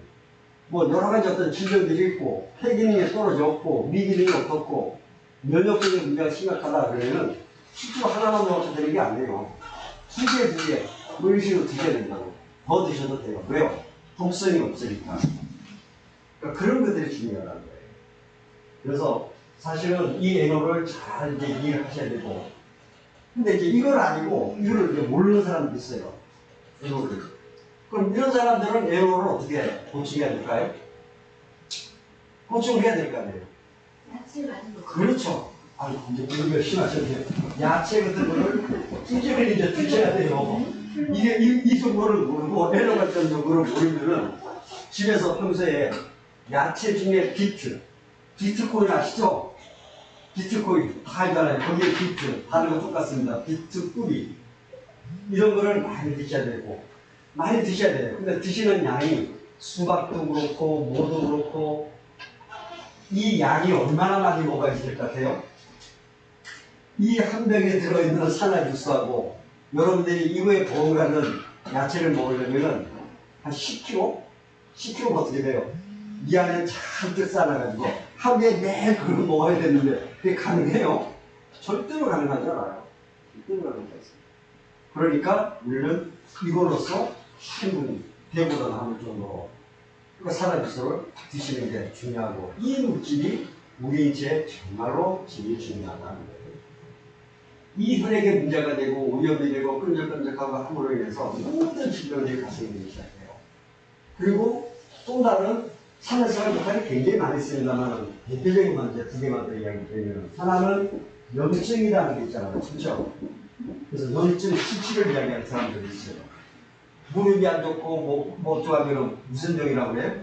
[SPEAKER 1] 뭐 여러 가지 어떤 질병들이 있고 폐기능이 떨어졌고 미기능이 없었고 면역력의 문제가 심각하다 그러면은 실제로 하나만 먹어도 되는 게 아니에요. 2개 뭐 이런 식으로 드셔야 된다고. 더 드셔도 돼요. 왜요? 독성이 없으니까. 그러니까 그런 것들이 중요하다는 거예요. 그래서 사실은 이 애노를 잘 이제 이해를 하셔야 되고 근데 이제 이걸 아니고 이걸 이제 모르는 사람도 있어요. 애노를. 그럼 이런 사람들은 애노를 어떻게 보충해야 될까요? 보충을 해야 될 거 아니에요?
[SPEAKER 3] 야채 많이 먹어.
[SPEAKER 1] 그렇죠. 아니, 이제 공부 열심히 하셨네요. 야채 같은 거를 꾸준히 이제 드셔야 돼요. 이게 이 정보를 모르고 애노 같은 정보를 모르면은 집에서 평소에 야채 중에 비트코인 아시죠? 비트코인 다 알잖아요. 거기에 비트 다른 거 똑같습니다. 비트 뿌리 이런 거를 많이 드셔야 되고 많이 드셔야 돼요. 근데 드시는 양이 수박도 그렇고 뭐도 그렇고 이 양이 얼마나 많이 먹어야 될 것 같아요? 이 한 병에 들어있는 산화질소하고 여러분들이 이거에 버금가는 야채를 먹으려면 한 10kg? 10kg가 어떻게 돼요? 이 안에 잔뜩 쌓아가지고 하루에 매일 그걸 먹어야 되는데 그게 가능해요? 절대로 가능하지 않아요. 절대로 가능하지 않습니다. 그러니까 우리는 이걸로써 충분히 배보다 남을 정도로 그러니까 산화질소를 드시는 게 중요하고, 이 물질이 우리 인체에 정말로 제일 중요하다는 거예요. 이 혈액에 문제가 되고 오염이 되고 끈적끈적하고 함으로 인해서 모든 질병들이 발생되기 시작해요. 그리고 또 다른 산화질소가 역할이 굉장히 많이 있습니다만 대표적인 건 이제 두 개만 더 이야기드리면, 하나는 염증이라는 게 있잖아요. 그렇죠? 그래서 염증 수치를 이야기하는 사람들이 있어요. 무릎이 안 좋고 뭐 어쩌면 무슨 병이라고 그래요?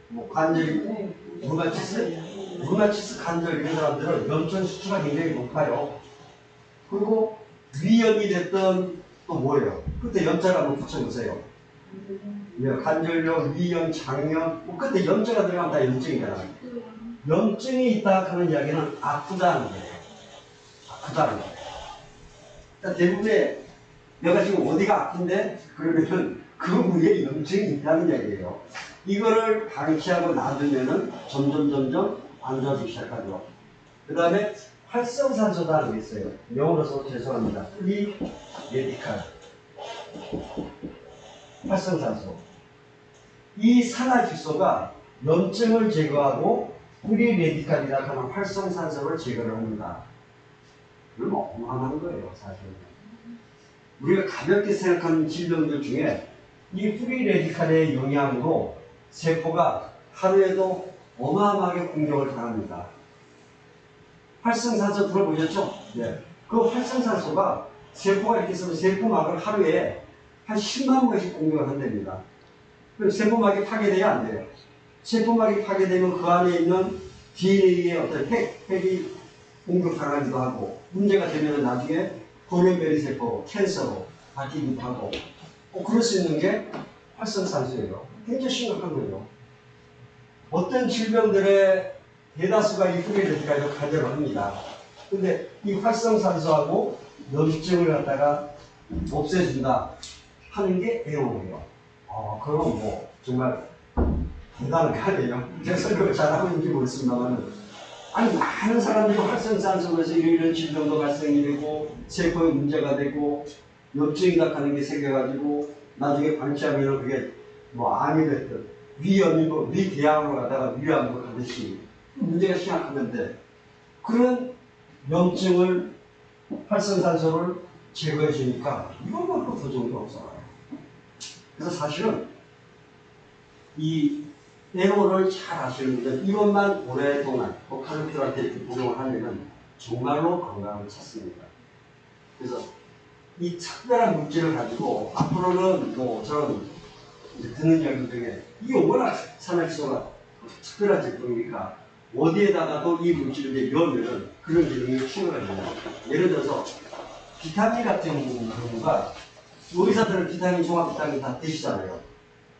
[SPEAKER 1] 뭐 관절이 루마티스 관절 이런 사람들은 염증 수치가 굉장히 높아요. 그리고 위염이 됐던 또 뭐예요? 그때 염자를 한번 붙여보세요. 관절염, 위염, 장염, 뭐 그때 염자가 들어가면 다 염증이잖아요. 염증이 있다 하는 이야기는 아프다는 거예요. 아프다는 거예요. 그러니까 대부분의 내가 지금 어디가 아픈데? 그러면 그 부위에 염증이 있다는 이야기예요. 이거를 방치하고 놔두면은 점점 안 좋아지기 시작하죠. 그 다음에 활성산소라는 게 있어요. 영어로서 죄송합니다. 프리 레디칼. 활성산소. 이 산화질소가 염증을 제거하고 프리 레디칼이라고 하는 활성산소를 제거를 합니다. 이건 어마어마한 거예요, 사실은. 우리가 가볍게 생각하는 질병들 중에 이 프리 레디칼의 영향으로 세포가 하루에도 어마어마하게 공격을 당합니다. 활성산소 들어보셨죠? 네. 그 활성산소가 세포가 이렇게 있으면 세포막을 하루에 한 10만 번씩 공격을 한답니다. 그럼 세포막이 파괴돼야 안 돼요. 세포막이 파괴되면 그 안에 있는 DNA의 어떤 핵이 공격당하기도 하고, 문제가 되면 나중에 돌연변이 세포, 캔서로 바뀌기도 하고, 그럴 수 있는 게 활성산소예요. 굉장히 심각한 거예요. 어떤 질병들의 대다수가 이 프리 레디칼로 간절을 합니다. 근데 이 활성산소하고 염증을 갖다가 없애준다 하는 게 에어예요. 그럼 뭐 정말 대단한 거 아니에요? 제가 설명을 잘하고 있는지 모르겠습니다만, 아니 많은 사람들이 활성산소에서 이런 질병도 발생이 되고 세포에 문제가 되고 염증이다 하는 게 생겨가지고 나중에 방치하면 그게 뭐 암이 됐든 위염이고 위궤양으로 가다가 위암으로 가듯이 문제가 심각한데, 그런 염증을 활성산소를 제거해 주니까 이건 말고 더 좋은 게 없어요. 그래서 사실은 이 에어를 잘 아시는 분들 이것만 오랫동안 가족들한테 복용을 하면은 정말로 건강을 찾습니다. 그래서 이 특별한 물질을 가지고 앞으로는 뭐 저는 듣는 이야기 중에 이게 워낙 산화질소가 특별한 제품이니까 어디에다가도 이 물질을 넣으면은 그런 기능이 충분합니다. 예를 들어서 비타민 같은 경우가 의사들은 비타민, 종합 비타민 다 드시잖아요.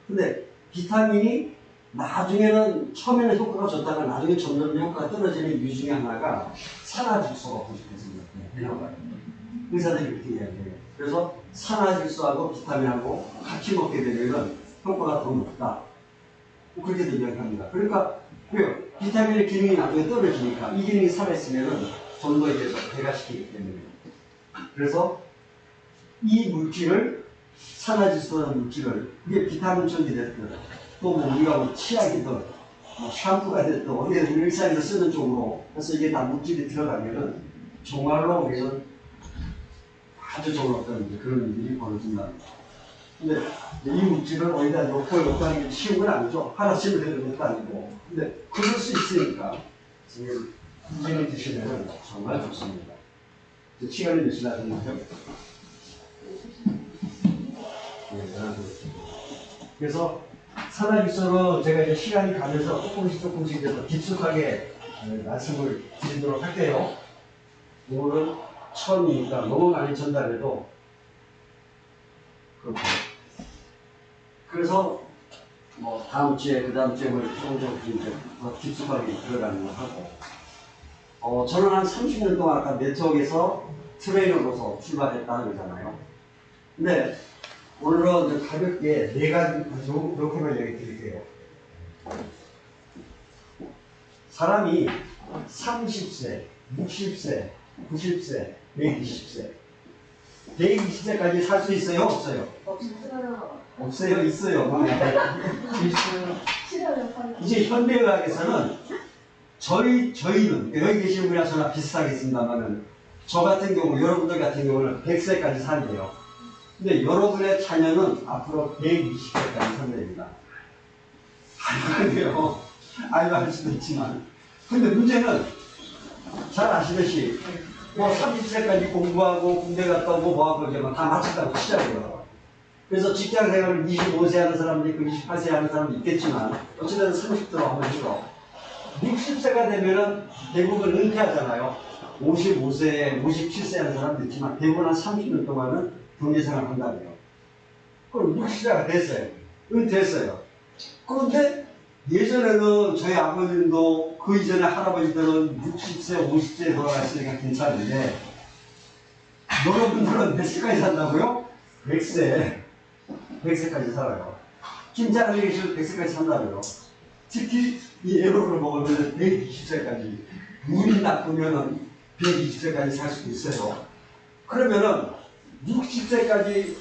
[SPEAKER 1] 근데 비타민이 나중에는 처음에는 효과가 좋다가 나중에 점점 효과가 떨어지는 이유 중에 하나가 산화질소가 부족해집니다. 의사들이 그렇게 이야기해요. 그래서 산화질소하고 비타민하고 같이 먹게 되면 효과가 더 높다. 그렇게도 이야기합니다. 그러니까 왜요? 비타민의 기능이 나중에 떨어지니까 이 기능이 살아있으면 좀 더 이제 배가시키기 때문에. 그래서 이 물질을, 산화질소라는 물질을, 그게 비타민 전이 됐든 또 뭐 우리가 뭐 치약이든 뭐 샴푸가 됐든 어디에 우리 일상에서 쓰는 쪽으로 해서 이게 다 물질이 들어가면은 정말로 우리는 아주 좋은 어떤 그런 일이 벌어진다. 근데 이 물질을 어디다 놓고 하는 게 쉬운 건 아니죠. 하나씩을 되는 것도 아니고. 근데 그럴 수 있으니까 지금 꾸준히 드시면 정말 좋습니다. 시간이 몇 시나 되나요? 그래서 산화질소로 제가 이제 시간이 가면서 조금씩 이제 더 깊숙하게 말씀을 드리도록 할게요. 오늘은 처음이니까 너무 많이 전달해도 그렇고. 그래서 뭐 다음 주에 그 다음 주에 뭐 조금 이제 더 깊숙하게 들어가는 거 하고. 저는 한 30년 동안 아까 네트워크에서 트레이너로서 출발했다는 거잖아요. 근데 오늘은 이제 가볍게 네 가지 이렇게만 얘기 드릴게요. 사람이 30세, 60세, 90세, 120세, 120세까지 살 수 있어요? 없어요?
[SPEAKER 3] 없어요.
[SPEAKER 1] 없어요, 있어요.
[SPEAKER 3] 싫어요.
[SPEAKER 1] 이제 현대의학에서는 저희는 여기 계신 분이랑 저나 비슷하겠습니다만은 저 같은 경우, 여러분들 같은 경우는 100세까지 산대요. 근데 여러분의 자녀는 앞으로 120세까지 산답니다. 아니요. 아니요 할 수도 있지만. 근데 문제는 잘 아시듯이 뭐 30세까지 공부하고 군대 갔다 오고 뭐하고 이러면 다 마쳤다고 치자고요. 그래서 직장 생활을 25세 하는 사람도 있고 28세 하는 사람도 있겠지만 어쨌든 30대로 한번 해서 60세가 되면은 대부분 은퇴하잖아요. 55세, 57세 하는 사람도 있지만 대부분 한 30년 동안은 경제생활을 한다고요. 그럼 60세가 됐어요. 은퇴했어요. 그런데 예전에는 저희 아버님도 그 이전에 할아버지들은 60세, 50세에 돌아갔으니까 괜찮은데 여러분들은 몇 세까지 산다고요? 100세. 100세까지 살아요. 김장을 계셔도 100세까지 산다고요. 특히 이 에로를 먹으면 120세까지 운이 나쁘면 120세까지 살 수도 있어요. 그러면은 60세까지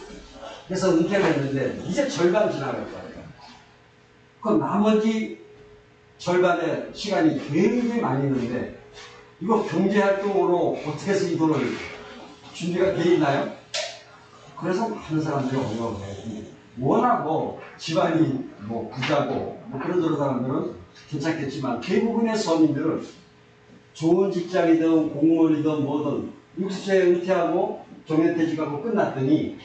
[SPEAKER 1] 해서 은퇴를 했는데 이제 절반 지나갈 거예요. 그 나머지 절반의 시간이 굉장히 많이 있는데 이거 경제활동으로 어떻게 해서 이 돈을 준비가 돼 있나요? 그래서 많은 사람들이 어려워해요. 워낙 뭐 집안이 뭐 부자고 뭐 그런 사람들은 괜찮겠지만 대부분의 서민들은 좋은 직장이든 공무원이든 뭐든 60세에 은퇴하고 정년퇴직하고 끝났더니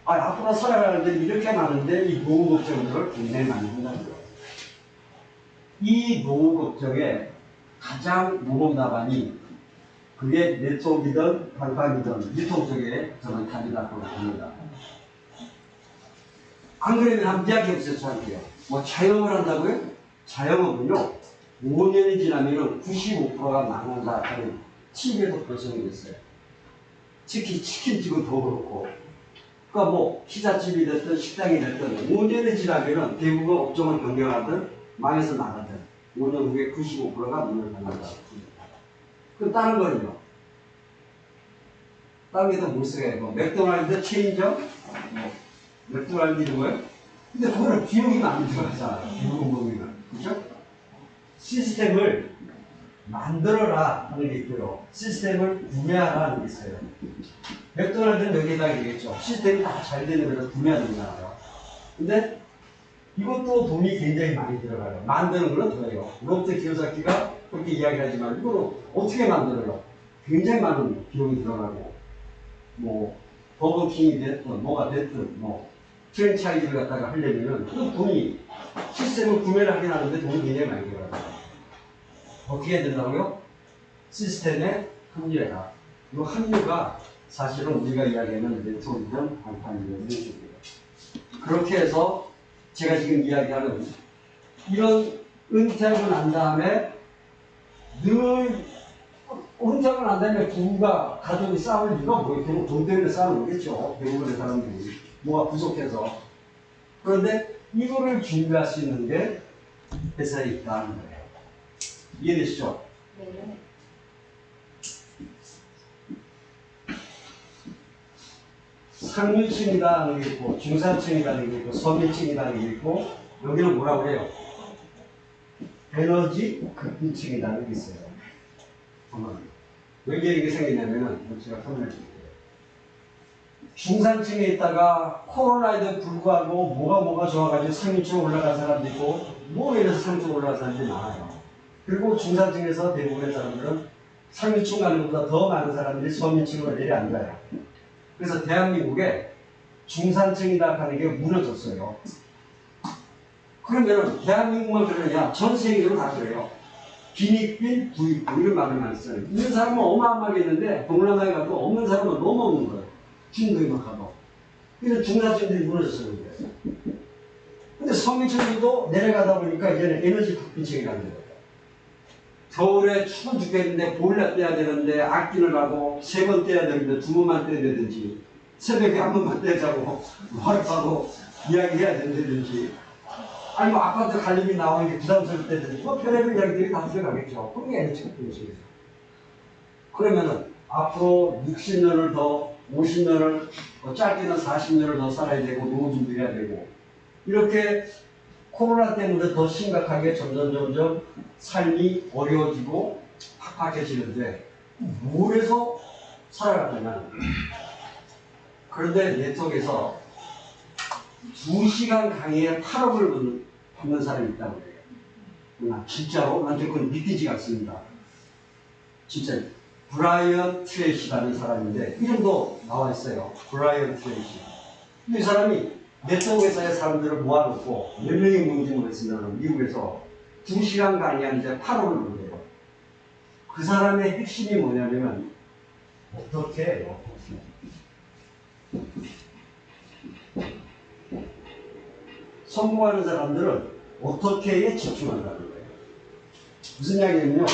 [SPEAKER 1] 앞으로 살아가는 데 이렇게 많은데 이 노후 걱정들을 굉장히 많이 한다는 거예요. 이 노후 걱정의 가장 무거운 답안이 그게 네트워크이든 방방이든 유통 쪽에 저는 답이라고 봅니다. 안 그러면 한번 이야기 없어요, 저한테요. 뭐 자영업을 한다고요? 자영업은요, 5년이 지나면 95%가 망한다 하는 TV에도 발송이 됐어요. 특히 치킨집은 더 그렇고. 그러니까 뭐 피자집이 됐든 식당이 됐든 5년이 지나면 대부분 업종을 변경하든 망해서 나가든 5년 후에 95%가 문을 닫는다. 그럼 다른 거는요? 다른 게 더 못 쓰게 뭐 맥도날드 체인점? 뭐 맥도날드 이런 거요? 근데 그거는 비용이 많이 들어가잖아요. 비용 보면. 그죠? 시스템을 만들어라 하는 게 있고요. 시스템을 구매하라 하는 게 있어요. 맥도날드는 여기에다 얘기했죠. 시스템이 다 잘 되는 거라서 구매하는 거잖아요. 근데 이것도 돈이 굉장히 많이 들어가요. 만드는 거는 더해요. 롯데 기요사키가 그렇게 이야기하지만 이거를 어떻게 만들어요? 굉장히 많은 비용이 들어가고 뭐 버거킹이 됐든 뭐가 됐든 뭐 프랜차이즈를 갖다가 하려면 그 돈이 시스템을 구매를 하긴 하는데 돈이 굉장히 많이 들어가요. 어떻게 해야 된다고요? 시스템에 합류해라. 이 합류가 사실은 우리가 이야기하는 네트워크든 방판이든 해줍니다. 그렇게 해서 제가 지금 이야기하는 이런 은퇴하고 난 다음에 늘 은퇴하고 난 다음에 부부가 가족이 싸울 이유가 뭐예요? 돈 때문에 싸우는 거겠죠. 대부분의 사람들이 뭐가 부족해서. 그런데 이거를 준비할 수 있는 게 회사에 있다는 거예요. 이해되시죠?
[SPEAKER 3] 네.
[SPEAKER 1] 상류층이라는 게 있고 중산층이라는 게 있고 서민층이라는 게 있고 여기는 뭐라고 해요? 에너지 급빈층이라는 게 있어요. 왜 이게 생기냐면은 제가 설명해 드릴게요. 중산층에 있다가 코로나에도 불구하고 뭐가 좋아가지고 상류층 올라간 사람도 있고 뭐 이래서 상층 올라간 사람들이 많아요. 그리고 중산층에서 대부분의 사람들은 상류층 가는 것보다 더 많은 사람들이 서민층으로 내려앉아요. 그래서 대한민국에 중산층이다 하는 게 무너졌어요. 그러면 대한민국만 그러냐? 전 세계로 다 그래요. 빈익빈, 부익부 이런 말을 많이 써요. 있는 사람은 어마어마하게 있는데 동남아에 가도 없는 사람은 너무 없는 거예요. 중도에 막 가도. 그래서 중산층들이 무너졌어요. 근데 서민층도 내려가다 보니까 이제는 에너지 급빈층이라는 거예요. 겨울에 추워 죽겠는데 보일러 떼야 되는데 악기를 하고 3번 떼야 되는데 2번만 떼야 되든지 새벽에 한 번만 떼자고 허락하고 이야기해야 된다든지 아니 뭐 아파트 관리비 나오는 게 부담스러울 때든지 뭐 별의별 이야기들이 다 들어가겠죠. 그게 에너지 급빈층이에요. 그러면은 앞으로 60년을 더 50년을 짧게는 40년을 더 살아야 되고 노후 준비해야 되고 이렇게 코로나 때문에 더 심각하게 점점 삶이 어려워지고 팍팍해지는데 뭘 해서 살아가느냐. 그런데 네트워크에서 2시간 강의에 8억을 받는 사람이 있다고 해요. 진짜로? 나한테 그건 믿기지가 않습니다. 진짜 브라이언 트레이시라는 사람인데 이름도 나와 있어요. 브라이언 트레이시. 이 사람이 네트워크에서의 사람들을 모아놓고 몇 명이 모임을 했으면 미국에서 2시간 강의하는데 8억을 받는데요. 그 사람의 핵심이 뭐냐면 어떻게 해요? 성공하는 사람들은 어떻게에 집중한다는 거예요. 무슨 이야기냐면요.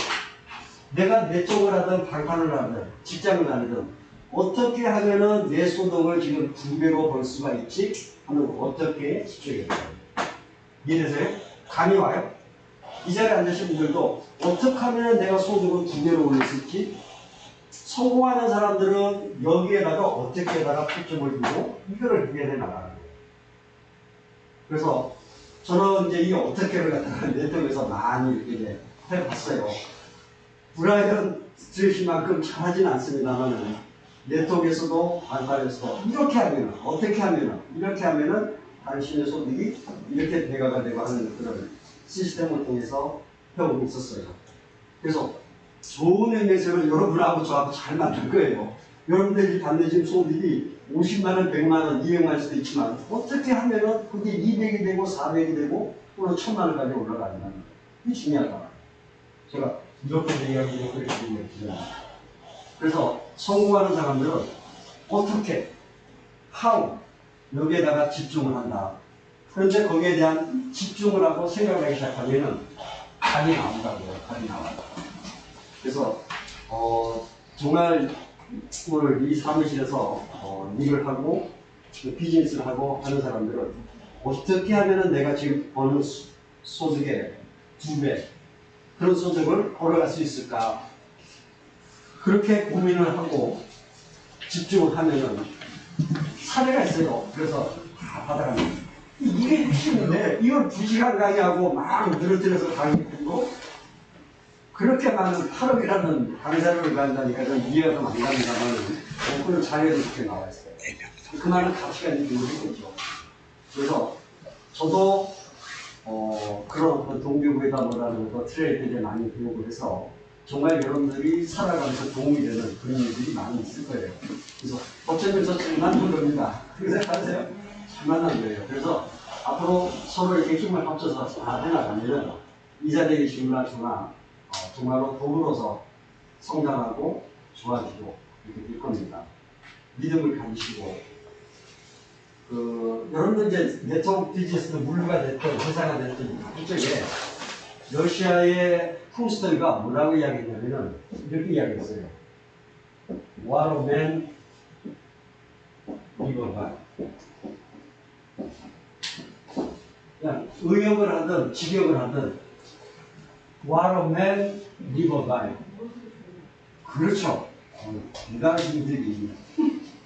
[SPEAKER 1] 내가 내 쪽을 하든 방판을 하든 직장을 다니든 어떻게 하면은 내 소득을 지금 2배로 벌 수가 있지? 하는 거 어떻게 집중해야 돼요. 이해되세요? 감이 와요? 이 자리에 앉으신 분들도 어떻게 하면 내가 소득을 2배로 올릴 수 있지? 성공하는 사람들은 여기에다가 어떻게에다가 초점을 두고 이거를 해야 나가는 거예요. 그래서 저는 이제 이 어떻게를 갖다가 네트워크에서 많이 이렇게 해봤어요. 브라이언 트레이시만큼 잘하진 않습니다만 네트워크에서도 반발에서도 이렇게 하면은 어떻게 하면은 이렇게 하면은 당신의 소득이 이렇게 배가가 되고 하는 그런 시스템을 통해서 해오고 있었어요. 그래서 좋은 의미에서는 여러분하고 저하고 잘 맞는 거예요. 여러분들이 받는 지금 소득이 50만원, 100만원, 200만원 수도 있지만 어떻게 하면은 그게 200이 되고 400이 되고 또는 1000만원까지 올라가는가. 이게 중요하다. 제가 이렇게 얘기하고 이렇게 얘기했죠. 그래서 성공하는 사람들은 어떻게, how 여기에다가 집중을 한다. 그런데 거기에 대한 집중을 하고 생각을 하기 시작하면은 답이 나온다고요. 답이 나와요. 그래서 정말 오늘 이 사무실에서 일을 하고 비즈니스를 하고 하는 사람들은 어떻게 하면은 내가 지금 버는 소득의 2배 그런 소득을 벌어갈 수 있을까? 그렇게 고민을 하고 집중을 하면은 사례가 있어요. 그래서 다 받아갑니다. 이게 핵심인데 이걸 2시간 강의하고 막 늘어뜨려서 강의하고 그렇게 많은 8억이라는 강사를 간다니까 좀 이해가 좀 안 갑니다만 그런 자료에도 이렇게 나와 있어요. 그 말은 가치가 있는 거죠. 그래서 저도 그런 어떤 동기부여다 뭐라는 거 트레이드에 많이 배우고 해서 정말 여러분들이 살아가면서 도움이 되는 그런 일들이 많이 있을 거예요. 그래서 어쩌면서 잘 만난 겁니다. 그렇게 생각하세요? 잘 만난 거예요. 그래서 앞으로 서로 이렇게 힘을 합쳐서 잘 해나가면 이 자리에 계신 분들나 정말로 더불어서 성장하고 좋아지고 이렇게 될 겁니다. 믿음을 가지시고 여러분들 이제 네트워크 비즈니스도 물류가 됐든 회사가 됐든 이쪽에 러시아의 푸스터가 뭐라고 이야기했냐면은 이렇게 이야기했어요. What a man live by. 그냥 의역을 하든 직역을 하든 What a man live by. 그렇죠. 대단하신 분들이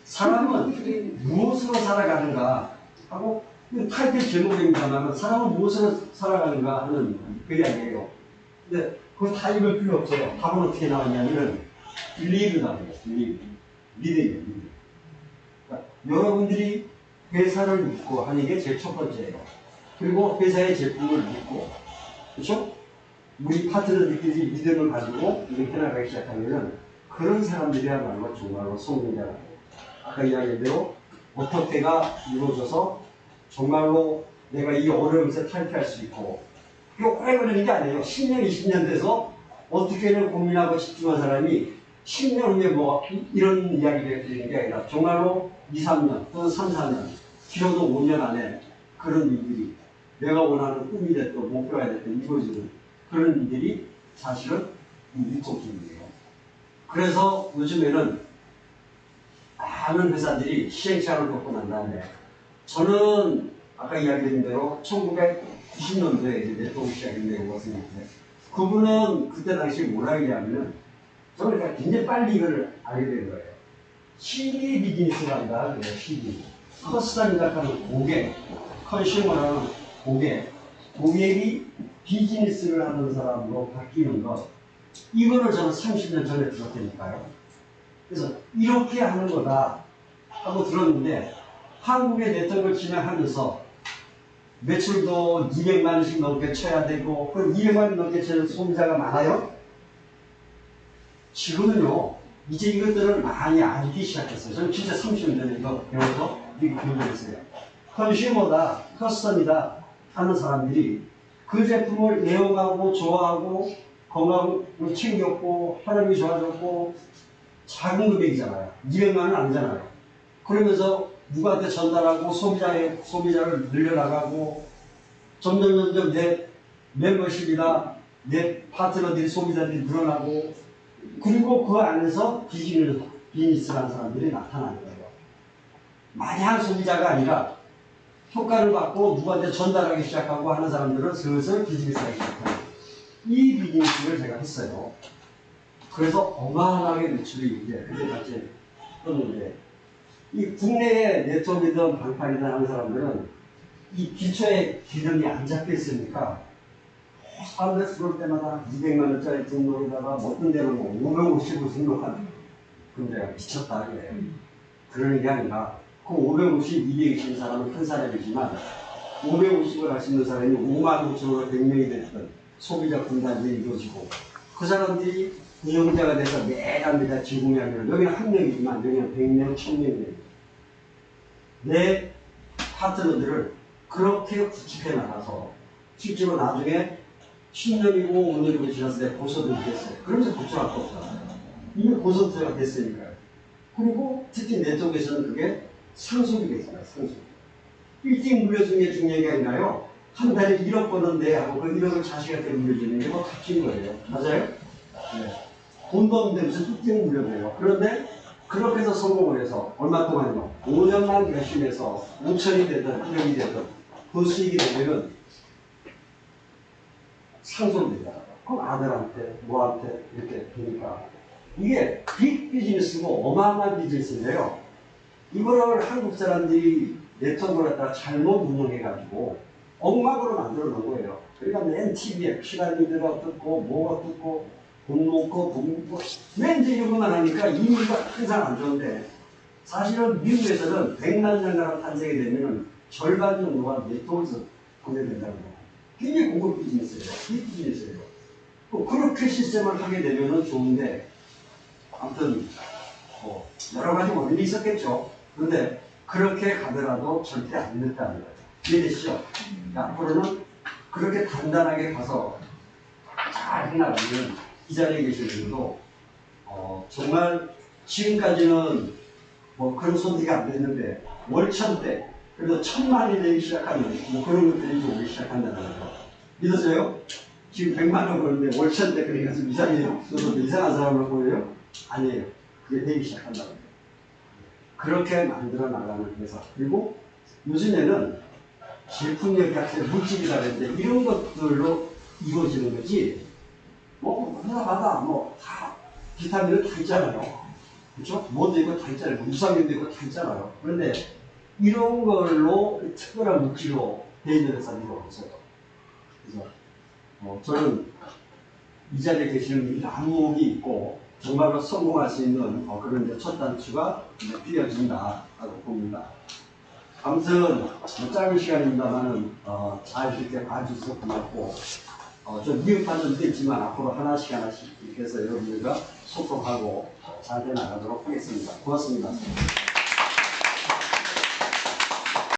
[SPEAKER 1] 사람은 무엇으로 살아가는가 하고 타이틀 제목입니다만 사람은 무엇으로 살아가는가 하는 그 이야기예요. 근데 그거 다 읽을 필요 없어요. 답은 어떻게 나왔냐면 live라고 해요. 믿음이에요. 그러니까 여러분들이 회사를 믿고 하는 게 제일 첫 번째예요. 그리고 회사의 제품을 믿고 그렇죠? 우리 파트너들끼리 믿음을 가지고 이렇게 해나가기 시작하면 그런 사람들이야말로 정말로 성공자라고. 아까 이야기대로 어떻게가 이루어져서 정말로 내가 이 어려움에서 탈피할 수 있고 이거 오래 걸리는 게 아니에요. 10년, 20년 돼서 어떻게를 고민하고 집중한 사람이 10년 후에 뭐 이런 이야기가 되는 게 아니라 정말로 2, 3년 또는 3, 4년 길어도 5년 안에 그런 일들이 내가 원하는 꿈이 됐든 목표가 됐든 이루어지는 그런 일들이 사실은 유통기이에요. 그래서 요즘에는 많은 회사들이 시행착오를 겪고 난 다음에 저는 아까 이야기드린 대로 1990년도에 이제 네트워크 시작인데 왔었는데 그분은 그때 당시 뭐라고 얘기하면은 저는 굉장히 빨리 이걸 알게 된 거예요. CD 비즈니스가 아니라 그래요. CD. 커스텀 작가는 고객, 컨슈머라는 고객이 비즈니스를 하는 사람으로 바뀌는 것. 이거를 저는 30년 전에 들었다니까요. 그래서 이렇게 하는 거다 하고 들었는데 한국의 네트워크를 진행하면서 매출도 200만 원씩 넘게 쳐야 되고 그럼 200만 원 넘게 치는 소비자가 많아요? 지금은요 이제 이것들을 많이 알기 시작했어요. 저는 진짜 30년 전에 이거 배워서 미국 교육했어요. 컨슈머다, 커스텀이다 하는 사람들이 그 제품을 애용하고 좋아하고 건강을 챙겼고 혈압이 좋아졌고 작은 금액이잖아요. 200만 원 아니잖아요. 그러면서 누구한테 전달하고 소비자를 늘려나가고 점점 내 멤버십이나 내 파트너들이 소비자들이 늘어나고 그리고 그 안에서 비즈니스라는 사람들이 나타나는 거예요. 마냥 소비자가 아니라 효과를 받고 누구한테 전달하기 시작하고 하는 사람들은 슬슬 비즈니스하기 시작해요. 이 비즈니스를 제가 했어요. 그래서 어마어마하게 매출이 이제 그때까지 떴는데 이 국내에 네트워크든 방판이든 하는 사람들은 이 기초에 기름이 안 잡혀 있으니까 사람들 들어올 때마다 200만 원짜리 등록에다가 어떤 데는 550을 등록하는 그럼 내가 미쳤다 그래요. 그러는 게 아니라 그 550, 220인 사람은 큰 사람이지만 550을 할 수 있는 사람이 5만 5천으로 100명이 됐던 소비자 분단이 이루어지고 그 사람들이 이용자가 돼서 매달 지공하면 여기는 한 명이지만 여기는 100명, 1000명이에요. 내 파트너들을 그렇게 구축해 나가서 실제로 나중에 10년이고 5년이고 지났을 때 고소득이 됐어요. 그러면서 구축할 거 없잖아요. 이미 고소득가 됐으니까요. 그리고 특히 내 쪽에서는 그게 상속이 됐어요. 상속. 1등 물려주는 게 중요한 게 아니라요. 한 달에 1억 버는데 하고 그 1억을 자식한테 물려주는 게 뭐 값인 거예요. 맞아요? 네. 돈도 없는데 무슨 1등 물려줘요. 그런데 그렇게 해서 성공을 해서 얼마 동안요? 5년만 열심히 해서 5천이 되든 1억이 되든 그 수익이 되면은 상속됩니다. 그럼 아들한테, 뭐한테 이렇게 되니까 이게 빅 비즈니스고 어마어마한 비즈니스인데요. 이거를 한국 사람들이 네트워크를 갖다가 잘못 운영해가지고 엉망으로 만들어 놓은 거예요. 그러니까 맨 TV에 피라미드가 뜯고 뭐가 뜯고 돈 먹고 돈 먹고 왜 이제 이런 것만 하니까 이미가 항상 안 좋은데 사실은 미국에서는 100만 장가가 탄생이 되면은 절반 정도가 네트워크에서 구매된다는 거예요. 굉장히 고급 비즈니스예요. 이 비즈니스예요. 그렇게 시스템을 하게 되면은 좋은데 아무튼 여러 가지 원인이 있었겠죠. 그런데 그렇게 가더라도 절대 안 됐다는 거예요. 이해되시죠? 앞으로는 그렇게 단단하게 가서 잘 해나가면 이 자리에 계신 분도 정말 지금까지는 뭐 그런 소리가 안 됐는데 월천 때 그래도 1000만이 되기 시작하면 뭐 그런 것들이 좀 오기 시작한다는 거죠. 믿으세요? 지금 100만 원 버는데 월천 때 그러니까 좀 이상해요? 저도 이상한 사람으로 보여요? 아니에요. 그게 되기 시작한다는 거예요. 그렇게 만들어 나가는 회사. 그리고 요즘에는 제품력 자체 물질이라 그랬는데 이런 것들로 이루어지는 거지 뭐 하나마다 뭐 다 비타민은 다 있잖아요. 그렇죠? 뭐도 있고 다 있잖아요. 유산균도 있고 다 있잖아요. 그런데 이런 걸로 특별한 물질로 되어 있는 회사들이 없어요. 그래서 저는 이 자리에 계시는 이 안목이 있고 정말로 성공할 수 있는 그런 이제 첫 단추가 필요해진다라고 봅니다. 아무튼 짧은 시간입니다만은 잘 이렇게 봐주셔서 고맙고 좀 미흡한 점도 있지만 앞으로 하나씩 이렇게 해서 여러분들과 소통하고 잘 해나가도록 하겠습니다. 고맙습니다.